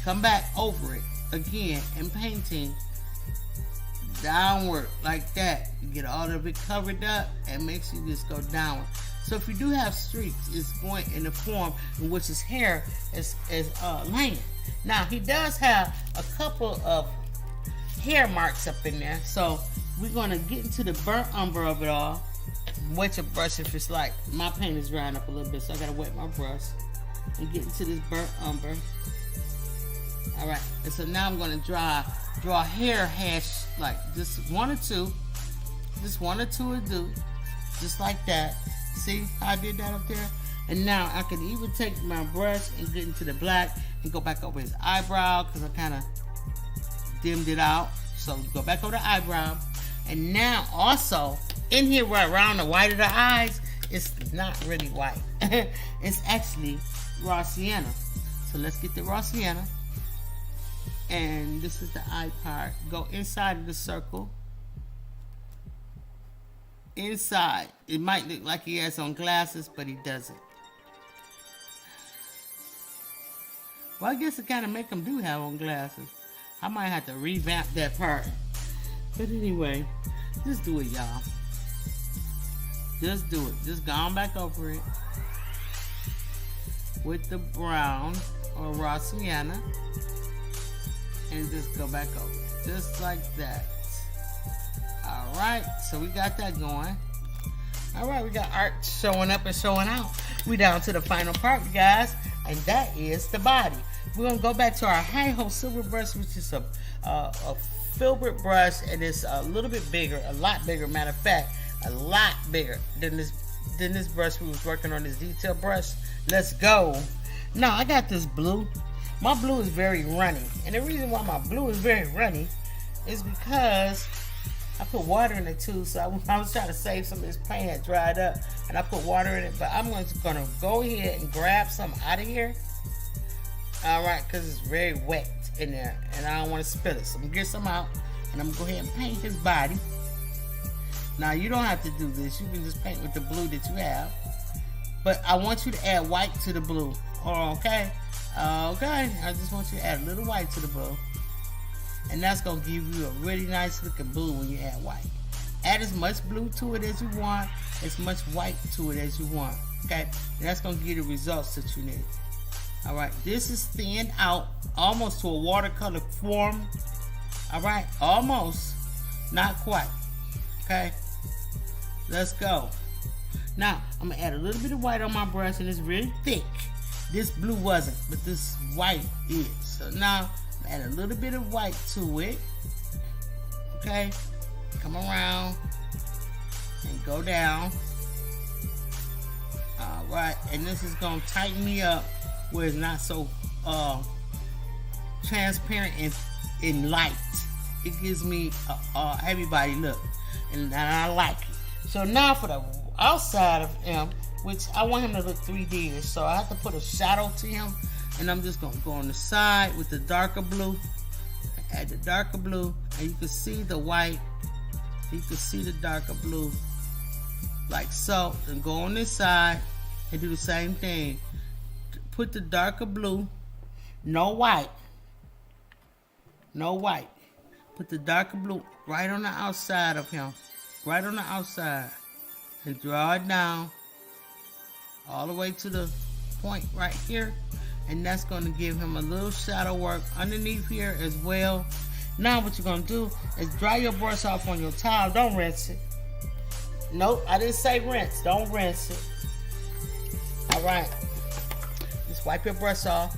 Come back over it again and painting downward like that. You get all of it covered up and make sure you just go downward. So if you do have streaks, it's going in the form in which his hair is laying. Now he does have a couple of hair marks up in there, so we're going to get into the burnt umber of it all. Wet your brush if it's like my paint is drying up a little bit, so I gotta wet my brush and get into this burnt umber. Alright, and so now I'm going to draw hair hash, like just one or two will do, just like that. See how I did that up there? And now I can even take my brush and get into the black and go back over his eyebrow, because I kind of dimmed it out. So go back over the eyebrow. And now also in here right around the white of the eyes, it's not really white. It's actually raw sienna. So let's get the raw sienna. And this is the eye part. Go inside of the circle. inside. It might look like he has on glasses, but he doesn't. Well, I guess it kind of make him do have on glasses. I might have to revamp that part. But anyway, just do it, y'all. Just do it. Just go on back over it with the brown or raw sienna, and just go back over it, just like that. All right, so we got that going. All right, we got art showing up and showing out. We down to the final part, guys, and that is the body. We're gonna go back to our Hi-Ho silver brush, which is a filbert brush, and it's a little bit bigger, a lot bigger. Matter of fact, a lot bigger than this brush we was working on, this detail brush. Let's go. Now I got this blue. My blue is very runny, and the reason why my blue is very runny is because I put water in it too. So I was trying to save some of this paint that dried up, and I put water in it. But I'm just gonna go ahead and grab some out of here. All right, because it's very wet in there, and I don't want to spill it. So I'm gonna get some out, and I'm gonna go ahead and paint his body. Now you don't have to do this. You can just paint with the blue that you have. But I want you to add white to the blue. Oh, okay? Okay. I just want you to add a little white to the blue. And that's going to give you a really nice looking blue when you add white. Add as much blue to it as you want, as much white to it as you want. Okay? And that's going to give you the results that you need. Alright, this is thinned out almost to a watercolor form. Alright, almost. Not quite. Okay? Let's go. Now, I'm going to add a little bit of white on my brush, and it's really thick. This blue wasn't, but this white is. So now, I'm going to add a little bit of white to it. Okay? Come around and go down. Alright, and this is going to tighten me up where it's not so transparent and light. It gives me a heavy body look, and I like it. So now for the outside of him, which I want him to look 3D-ish, so I have to put a shadow to him, and I'm just gonna go on the side with the darker blue. Add the darker blue, and you can see the white. You can see the darker blue, like so. And go on this side and do the same thing. Put the darker blue, no white, no white. Put the darker blue right on the outside of him, right on the outside, and draw it down all the way to the point right here, and that's going to give him a little shadow work underneath here as well. Now what you're going to do is dry your brush off on your towel. Don't rinse it. Nope, I didn't say rinse. Don't rinse it. All right, just wipe your brush off.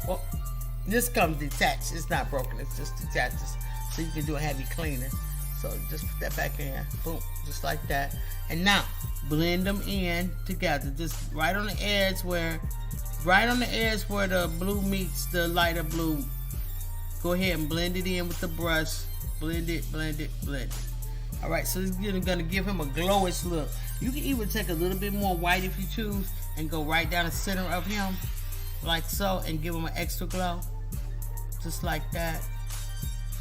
Well, this comes detached. It's not broken. It's just detaches, so you can do a heavy cleaner. So just put that back in, boom, just like that. And now blend them in together, just right on the edge where the blue meets the lighter blue. Go ahead and blend it in with the brush. Blend it, blend it, blend it. All right, so it's gonna give him a glowish look. You can even take a little bit more white if you choose, and go right down the center of him, like so, and give him an extra glow, just like that.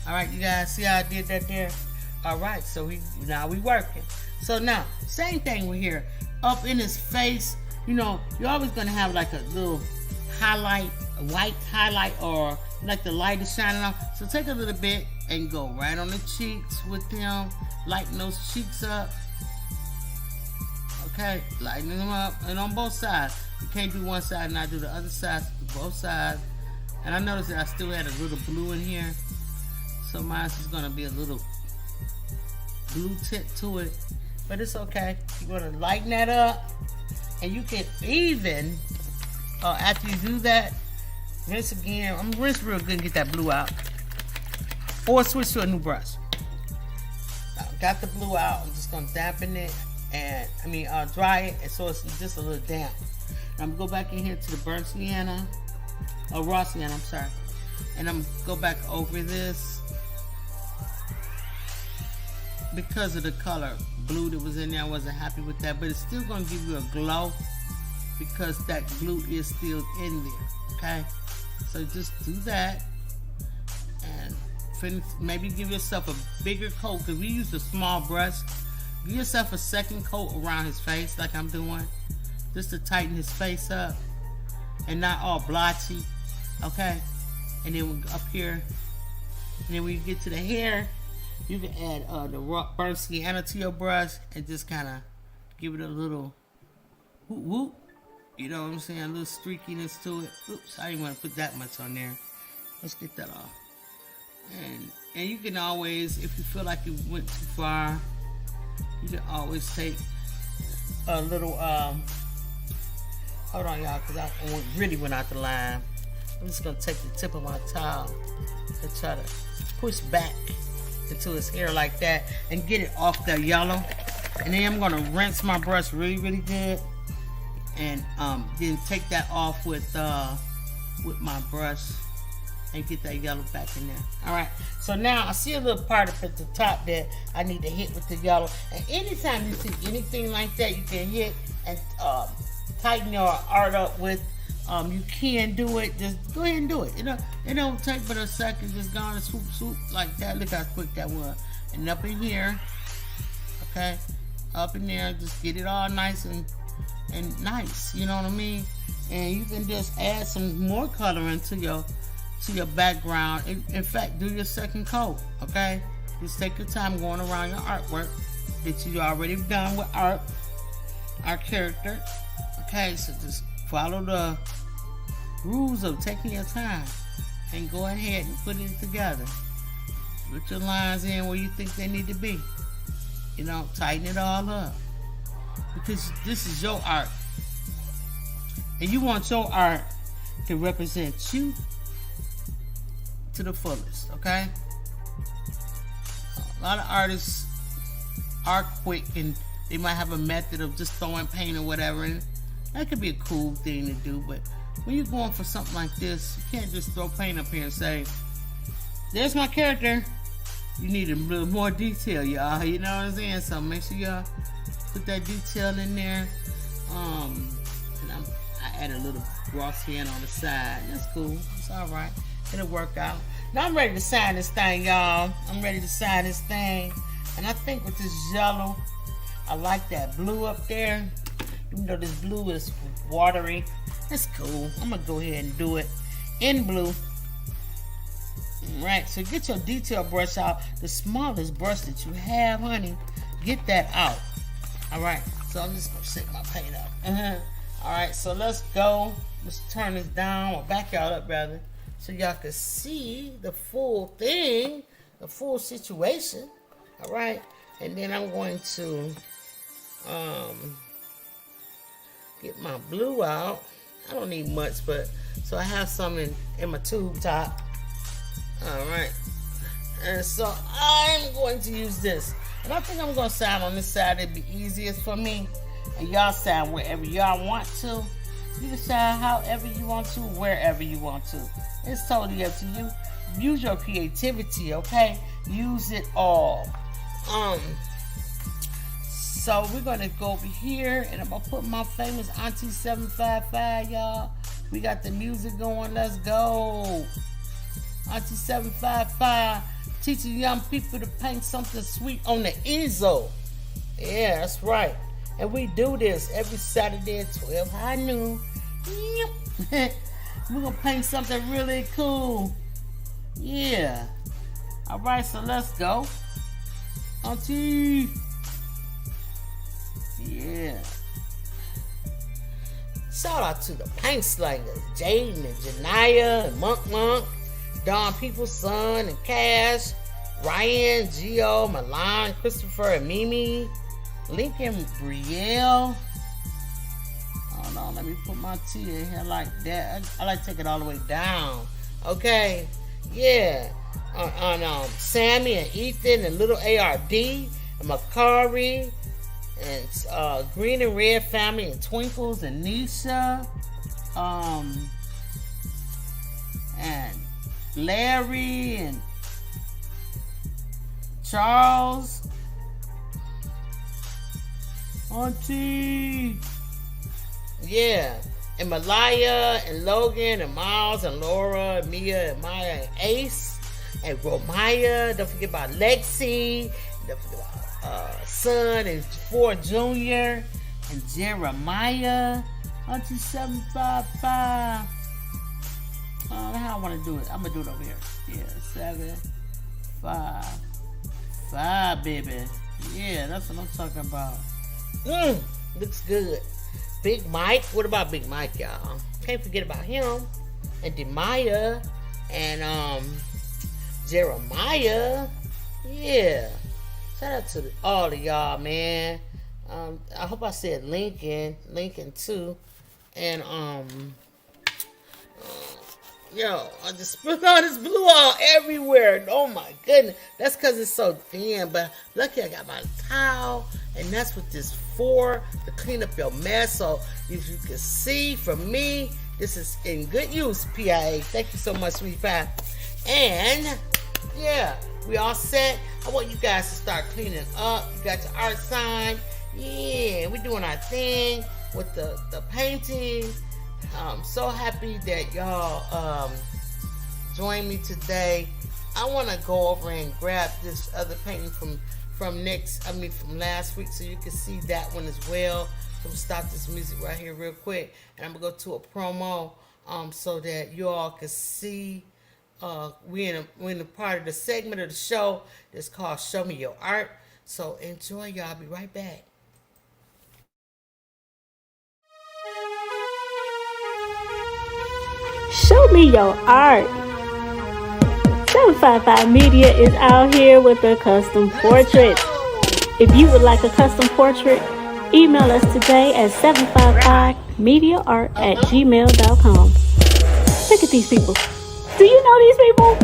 All right, you guys see how I did that there? All right, so now we working. So now, same thing with here. Up in his face, you know, you're always gonna have like a little highlight, a white highlight, or like the light is shining off. So take a little bit and go right on the cheeks with him, lighten those cheeks up. Okay, lighten them up, and on both sides. You can't do one side and not do the other side, do both sides. And I noticed that I still had a little blue in here, so mine is gonna be a little blue tip to it, but it's okay. You're gonna lighten that up, and you can even after you do that, rinse again. I'm gonna rinse real good and get that blue out, or switch to a new brush. I got the blue out. I'm just gonna dampen it, and dry it, and so it's just a little damp. And I'm gonna go back in here to the burnt sienna, or raw sienna, I'm sorry, and I'm gonna go back over this. Because of the color blue that was in there, I wasn't happy with that, but it's still gonna give you a glow because that blue is still in there. Okay, so just do that and finish. Maybe give yourself a bigger coat, because we used a small brush, Give yourself a second coat around his face like I'm doing. Just to tighten his face up. And not all blotchy. Okay? And then up here. And then when you get to the hair, you can add the burnt sienna to your brush and just kind of give it a little whoop whoop. You know what I'm saying? A little streakiness to it. Oops, I didn't want to put that much on there. Let's get that off. And you can always, if you feel like you went too far, you can always take a little, hold on y'all, because I really went out the line. I'm just going to take the tip of my towel and try to push back into his hair like that and get it off the yellow. And then I'm going to rinse my brush really, really good. And then take that off with my brush and get that yellow back in there. Alright, so now I see a little part up at the top that I need to hit with the yellow. And anytime you see anything like that, you can hit and tighten your art up with. You can do it. Just go ahead and do it. It don't take but a second. Just go on and swoop, swoop like that. Look how quick that was. And up in here, okay, up in there, just get it all nice and nice. You know what I mean? And you can just add some more coloring to your background. In fact, do your second coat. Okay, just take your time going around your artwork that you already done with our character. Okay, so just follow the rules of taking your time and go ahead and put it together. Put your lines in where you think they need to be. You know, tighten it all up. Because this is your art. And you want your art to represent you to the fullest, okay? A lot of artists are quick and they might have a method of just throwing paint or whatever, and that could be a cool thing to do, but when you're going for something like this, you can't just throw paint up here and say, there's my character. You need a little more detail, y'all. You know what I'm saying? So make sure y'all put that detail in there. And I add a little gloss hand on the side. That's cool. It's alright. It'll work out. Now I'm ready to sign this thing, y'all. I'm ready to sign this thing. And I think with this yellow, I like that blue up there. Even though this blue is watery, that's cool. I'm gonna go ahead and do it in blue. Alright, so get your detail brush out. The smallest brush that you have, honey. Get that out. Alright, so I'm just gonna set my paint up. Alright, so let's go. Let's turn this down, or back y'all up rather, so y'all can see the full thing, the full situation. Alright, and then I'm going to get my blue out. I don't need much, but so I have some in my tube top. Alright, and so I'm going to use this, and I think I'm going to sign on this side. It'd be easiest for me, and y'all sign wherever y'all want to. You can sign however you want to, wherever you want to. It's totally up to you. Use your creativity, okay? Use it all. So we're gonna go over here, and I'm gonna put my famous Auntie 755, y'all. We got the music going. Let's go. Auntie 755 teaching young people to paint something sweet on the easel. Yeah, that's right. And we do this every Saturday at 12 high noon. Yep. We're gonna paint something really cool. Yeah. All right, so let's go. Auntie. Yeah. Shout out to the paint slingers, Jaden and Janiyah and Monk, Don People's Son and Cash, Ryan, Gio, Milan, Christopher and Mimi, Lincoln, Brielle. Hold on, let me put my T in here like that. I like to take it all the way down. Okay, yeah. On Sammy and Ethan and little ARD and Makari and Green and Red family and Twinkles and Nisha, and Larry and Charles, Auntie, yeah, and Malaya and Logan and Miles and Laura and Mia and Maya and Ace and Romaya. Don't forget about Lexi. Don't forget son is 4 Junior, and Jeremiah, 755. How I want to do it? I'm gonna do it over here. Yeah, 755, baby. Yeah, that's what I'm talking about. Looks good. Big Mike. What about Big Mike, y'all? Can't forget about him. And Demaya and Jeremiah. Yeah. Shout out to all of y'all, man. I hope I said Lincoln too. And yo, I just put all this blue all everywhere. Oh my goodness. That's because it's so thin. But lucky I got my towel. And that's what this for, to clean up your mess. So if you can see from me, this is in good use, PIA. Thank you so much, sweetie pie. And yeah, we all set. I want you guys to start cleaning up. You got your art sign. Yeah, we're doing our thing with the painting. I'm so happy that y'all joined me today. I want to go over and grab this other painting from last week, so you can see that one as well. So we'll stop this music right here real quick, and I'm gonna go to a promo so that you all can see. We're in a part of the segment of the show that's called Show Me Your Art. So enjoy, y'all. I'll be right back. Show me your art. 755 Media is out here with a custom portrait. If you would like a custom portrait, email us today at 755mediaart@gmail.com. Look at these people. Do you know these people?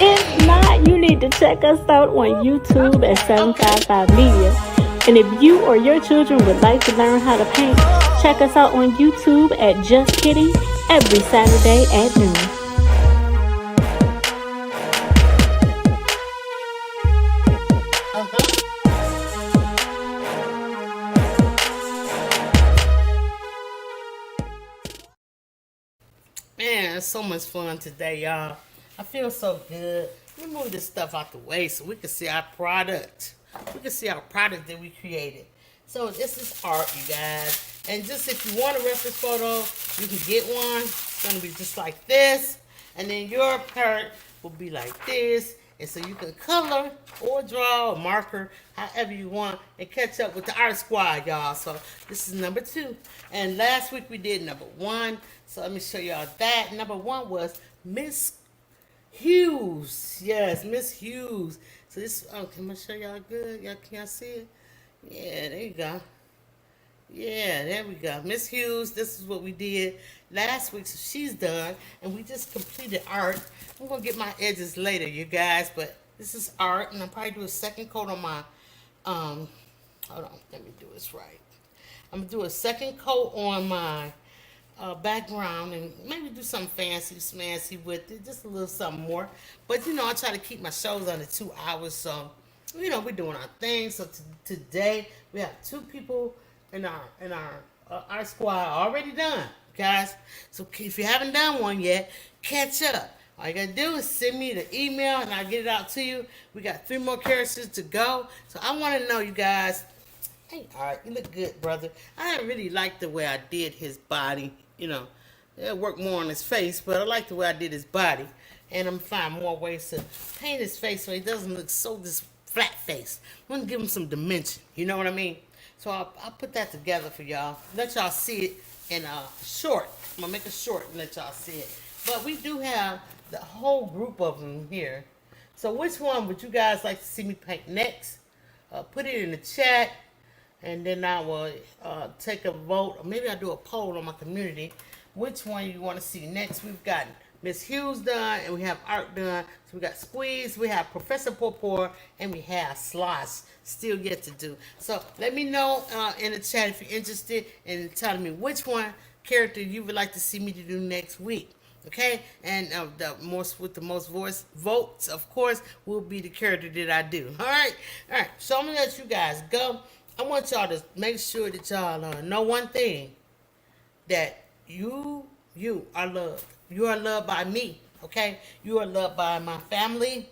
If not, you need to check us out on YouTube at 755 Media. And if you or your children would like to learn how to paint, check us out on YouTube at Just Kidding every Saturday at noon. Man, it's so much fun today, y'all. I feel so good. Let me move this stuff out the way so we can see our product. We can see our product that we created. So this is art, you guys. And just if you want a reference photo, you can get one. It's going to be just like this. And then your part will be like this. And so you can color or draw or marker however you want and catch up with the art squad, y'all. So this is number 2. And last week we did number 1. So let me show y'all that. Number 1 was Miss Hughes. Yes, Miss Hughes. So this, can I show y'all good? Y'all can see it? Yeah, there you go. Yeah, there we go. Miss Hughes, this is what we did last week. So she's done. And we just completed art. I'm going to get my edges later, you guys. But this is art. And I'll probably do a second coat on my, hold on, let me do this right. I'm going to do a second coat on my background and maybe do something fancy, smancy with it. Just a little something more. But, you know, I try to keep my shows under 2 hours. So, you know, we're doing our thing. So today we have 2 people in our squad already done, guys. So if you haven't done one yet, catch up. All you gotta do is send me the email and I'll get it out to you. We got 3 more characters to go. So I want to know, you guys. Hey, all right, you look good, brother. I didn't really like the way I did his body. You know, it worked more on his face, but I like the way I did his body. And I'm find more ways to paint his face so he doesn't look so this flat face. I'm gonna give him some dimension. You know what I mean? So I'll put that together for y'all. Let y'all see it in a short. I'm gonna make a short and let y'all see it. But we do have the whole group of them here. So which one would you guys like to see me paint next? Put it in the chat. And then I will take a vote, or maybe I'll do a poll on my community. Which one you want to see next? We've got Miss Hughes done, and we have art done. So we got Squeeze, we have Professor Porpor, and we have Slosh still yet to do. So let me know in the chat if you're interested in telling me which one character you would like to see me to do next week. Okay, and with the most votes, of course, will be the character that I do. All right. So I'm gonna let you guys go. I want y'all to make sure that y'all know one thing, that you are loved. You are loved by me, okay? You are loved by my family,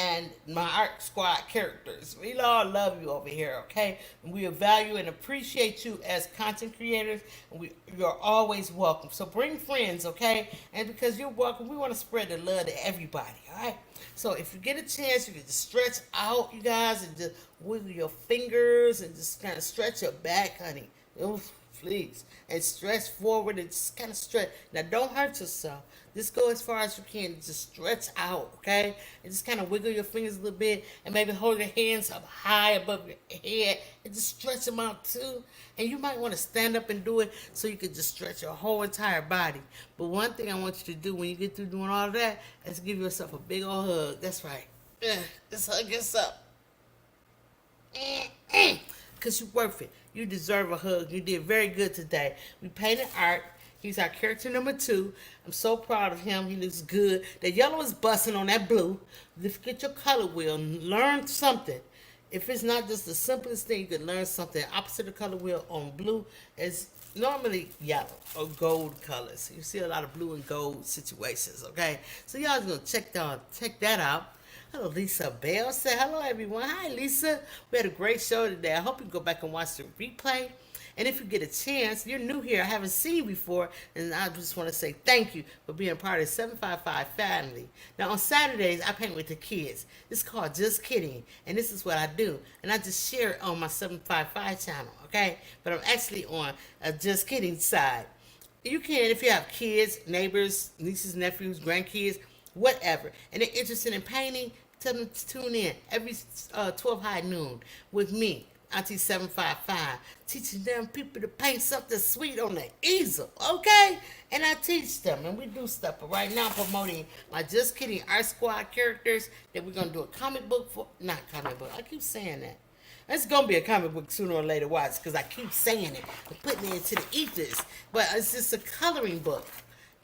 and my art squad characters. We all love you over here, okay? And we value and appreciate you as content creators, and you're always welcome. So bring friends, okay? And because you're welcome, we want to spread the love to everybody, all right? So if you get a chance, you can just stretch out, you guys, and just wiggle your fingers and just kind of stretch your back, honey. Oof, please. And stretch forward and just kind of stretch. Now, don't hurt yourself. Just go as far as you can. Just stretch out, okay? And just kind of wiggle your fingers a little bit and maybe hold your hands up high above your head and just stretch them out too. And you might want to stand up and do it so you can just stretch your whole entire body. But one thing I want you to do when you get through doing all of that is give yourself a big old hug. That's right. Just hug yourself. Because you're worth it. You deserve a hug. You did very good today. We painted art. He's our character number 2. I'm so proud of him. He looks good. The yellow is busting on that blue. Let's get your color wheel and learn something. If it's not just the simplest thing, you can learn something. Opposite of color wheel on blue is normally yellow or gold colors. You see a lot of blue and gold situations, okay? So y'all gonna check that out. Hello, Lisa Bell. Say hello, everyone. Hi, Lisa. We had a great show today. I hope you go back and watch the replay. And if you get a chance, you're new here, I haven't seen you before, and I just want to say thank you for being part of the 755 family. Now, on Saturdays, I paint with the kids. It's called Just Kidding, and this is what I do. And I just share it on my 755 channel, okay? But I'm actually on a Just Kidding side. You can, if you have kids, neighbors, nieces, nephews, grandkids, whatever, and they're interested in painting, tell them to tune in every 12 high noon with me, Auntie 755, teaching them people to paint something sweet on the easel, okay? And I teach them, and we do stuff. But right now, I'm promoting my Just Kidding Art Squad characters that we're going to do a comic book for. Not comic book. I keep saying that. It's going to be a comic book sooner or later. Watch, because I keep saying it and putting it into the ethers. But it's just a coloring book.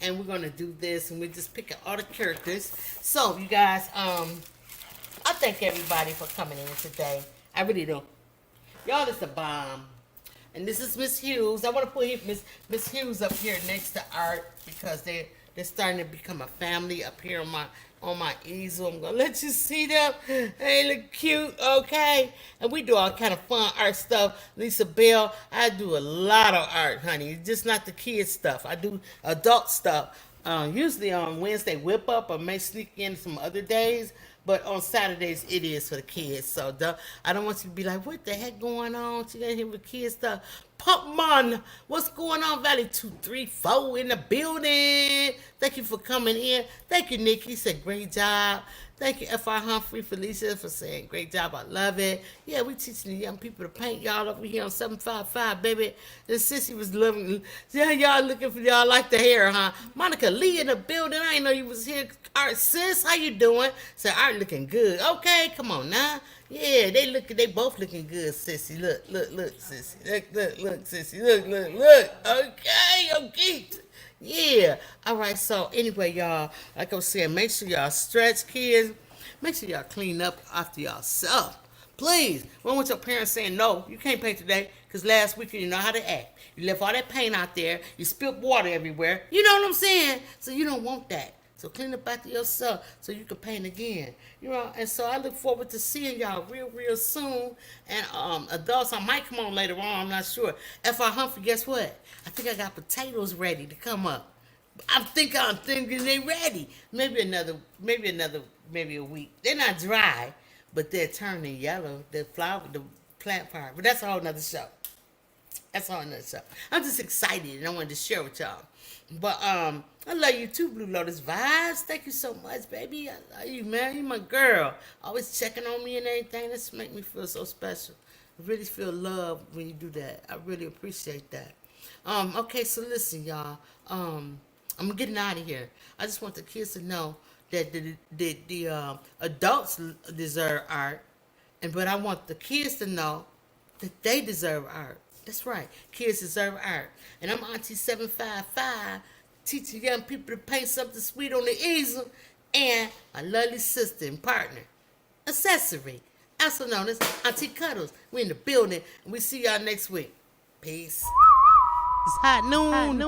And we're going to do this, and we're just picking all the characters. So, you guys, I thank everybody for coming in today. I really do. Y'all is the bomb. And this is Miss Hughes. I want to put Miss Hughes up here next to Art because they're starting to become a family up here on my easel. I'm gonna let you see them. They look cute, okay? And we do all kind of fun art stuff. Lisa Bell, I do a lot of art, honey. Just not the kids stuff. I do adult stuff. Usually on Wednesday whip up or may sneak in some other days. But on Saturdays, it is for the kids. So I don't want you to be like, what the heck going on? She got here with kids stuff. Pop man, what's going on? Valley 234 in the building. Thank you for coming in. Thank you, Nikki. Said great job. Thank you, F.R. Humphrey, Felicia, for saying great job. I love it. Yeah, we teaching the young people to paint y'all over here on 755, baby. The sissy was loving. Yeah, y'all looking for y'all like the hair, huh? Monica Lee in the building. I didn't know you was here. Art sis, how you doing? So Art looking good. Okay, come on now. Yeah, they both looking good, sissy. Look, sissy. Look, sissy. Look. Okay, I'm geeked. Yeah. All right, so anyway, y'all, like I was saying, make sure y'all stretch, kids. Make sure y'all clean up after y'allself. Please. We don't want your parents saying, no, you can't paint today because last week you didn't know how to act. You left all that paint out there. You spilled water everywhere. You know what I'm saying? So you don't want that. So clean up after yourself so you can paint again. You know, and so I look forward to seeing y'all real soon. And adults, I might come on later on, I'm not sure. F.R. Humphrey, guess what? I think I got potatoes ready to come up. I'm thinking they ready. Maybe a week. They're not dry, but they're turning yellow. The plant flower. But that's a whole nother show. I'm just excited and I wanted to share with y'all. But I love you too, Blue Lotus Vibes. Thank you so much, baby. I love you, man. You my girl. Always checking on me and everything. This make me feel so special. I really feel love when you do that. I really appreciate that. Okay, so listen, y'all. I'm getting out of here. I just want the kids to know that the adults deserve art, but I want the kids to know that they deserve art. That's right. Kids deserve art. And I'm Auntie 755, teaching young people to paint something sweet on the easel, and my lovely sister and partner, Accessory, also known as Auntie Cuddles. We in the building, and we see y'all next week. Peace. It's hot noon.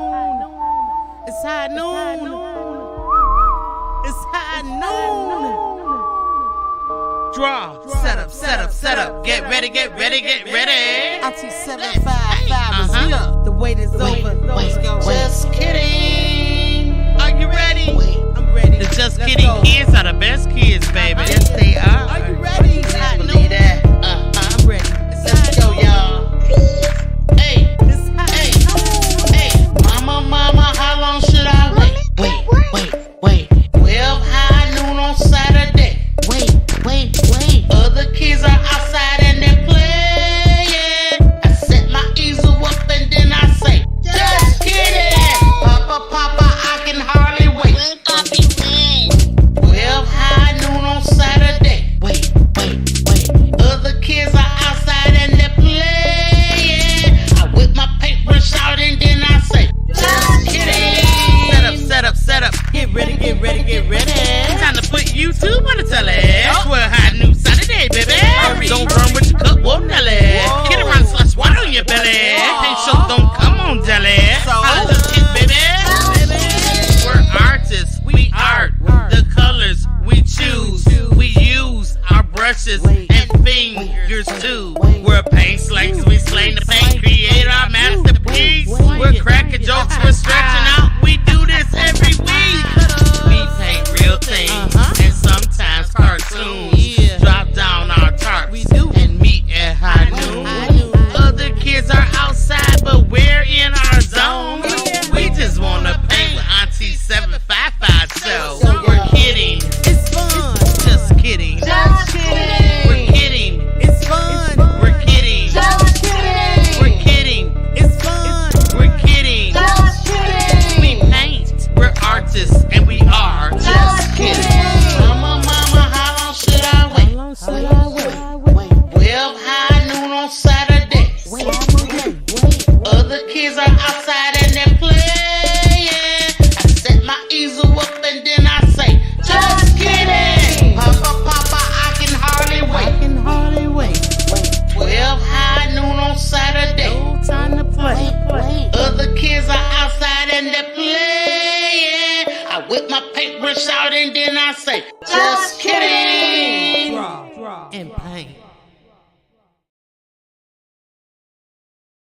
It's hot noon. It's hot noon. draw. Set up, set up, set up. Get ready, get ready, get ready. ARTY 755 is here. The wait is over. Let's go. Just kidding. Are you ready? I'm ready. The Just Kidding kids are the best kids, baby. Yes, they are. Are you ready? I believe that. I'm ready. Let's go, y'all. Hey, hey, mama, how long should I wait? Wait. 12 high noon on Saturday. Wait. Other kids are outside and they're playing. I set my easel up and then I say, just kidding. Papa, I can hardly wait. 12 high noon on Saturday. Wait. Other kids are outside and they're playing. I whip my paintbrush out and then I say, just kidding. Set up. Get ready. Time to put YouTube on the telly. 12 high noon Saturday, baby. Don't run with your cup, whoa, Nelly. Get around, slash water on your belly. Paint show don't come on, jelly. I just hit, baby. We're artists, we art. The colors we choose. We use our brushes and fingers too. We're paint slayers, we slay the paint, create our masterpiece. We're cracking jokes, we're stretching out. We do this every week. We paint real things and sometimes cartoons. Drop down our tarps and meet at high noon. Other kids are outside, but we're in our zone. We just wanna paint with ARTY 755, so we're kidding. It's fun. Just kidding. We're kidding. It's fun. We're kidding. We're kidding. It's fun. We're kidding. We paint. We're artists and we are just kidding. Mama, how long should I wait? 12 high noon on Saturday. Other kids are outside and they're playing. I set my easel up and then I say, just kidding. Papa, I can hardly wait. 12 high noon on Saturday. Time to play. Other kids are outside and they're playing. I whip my paintbrush out and then I say, just kidding.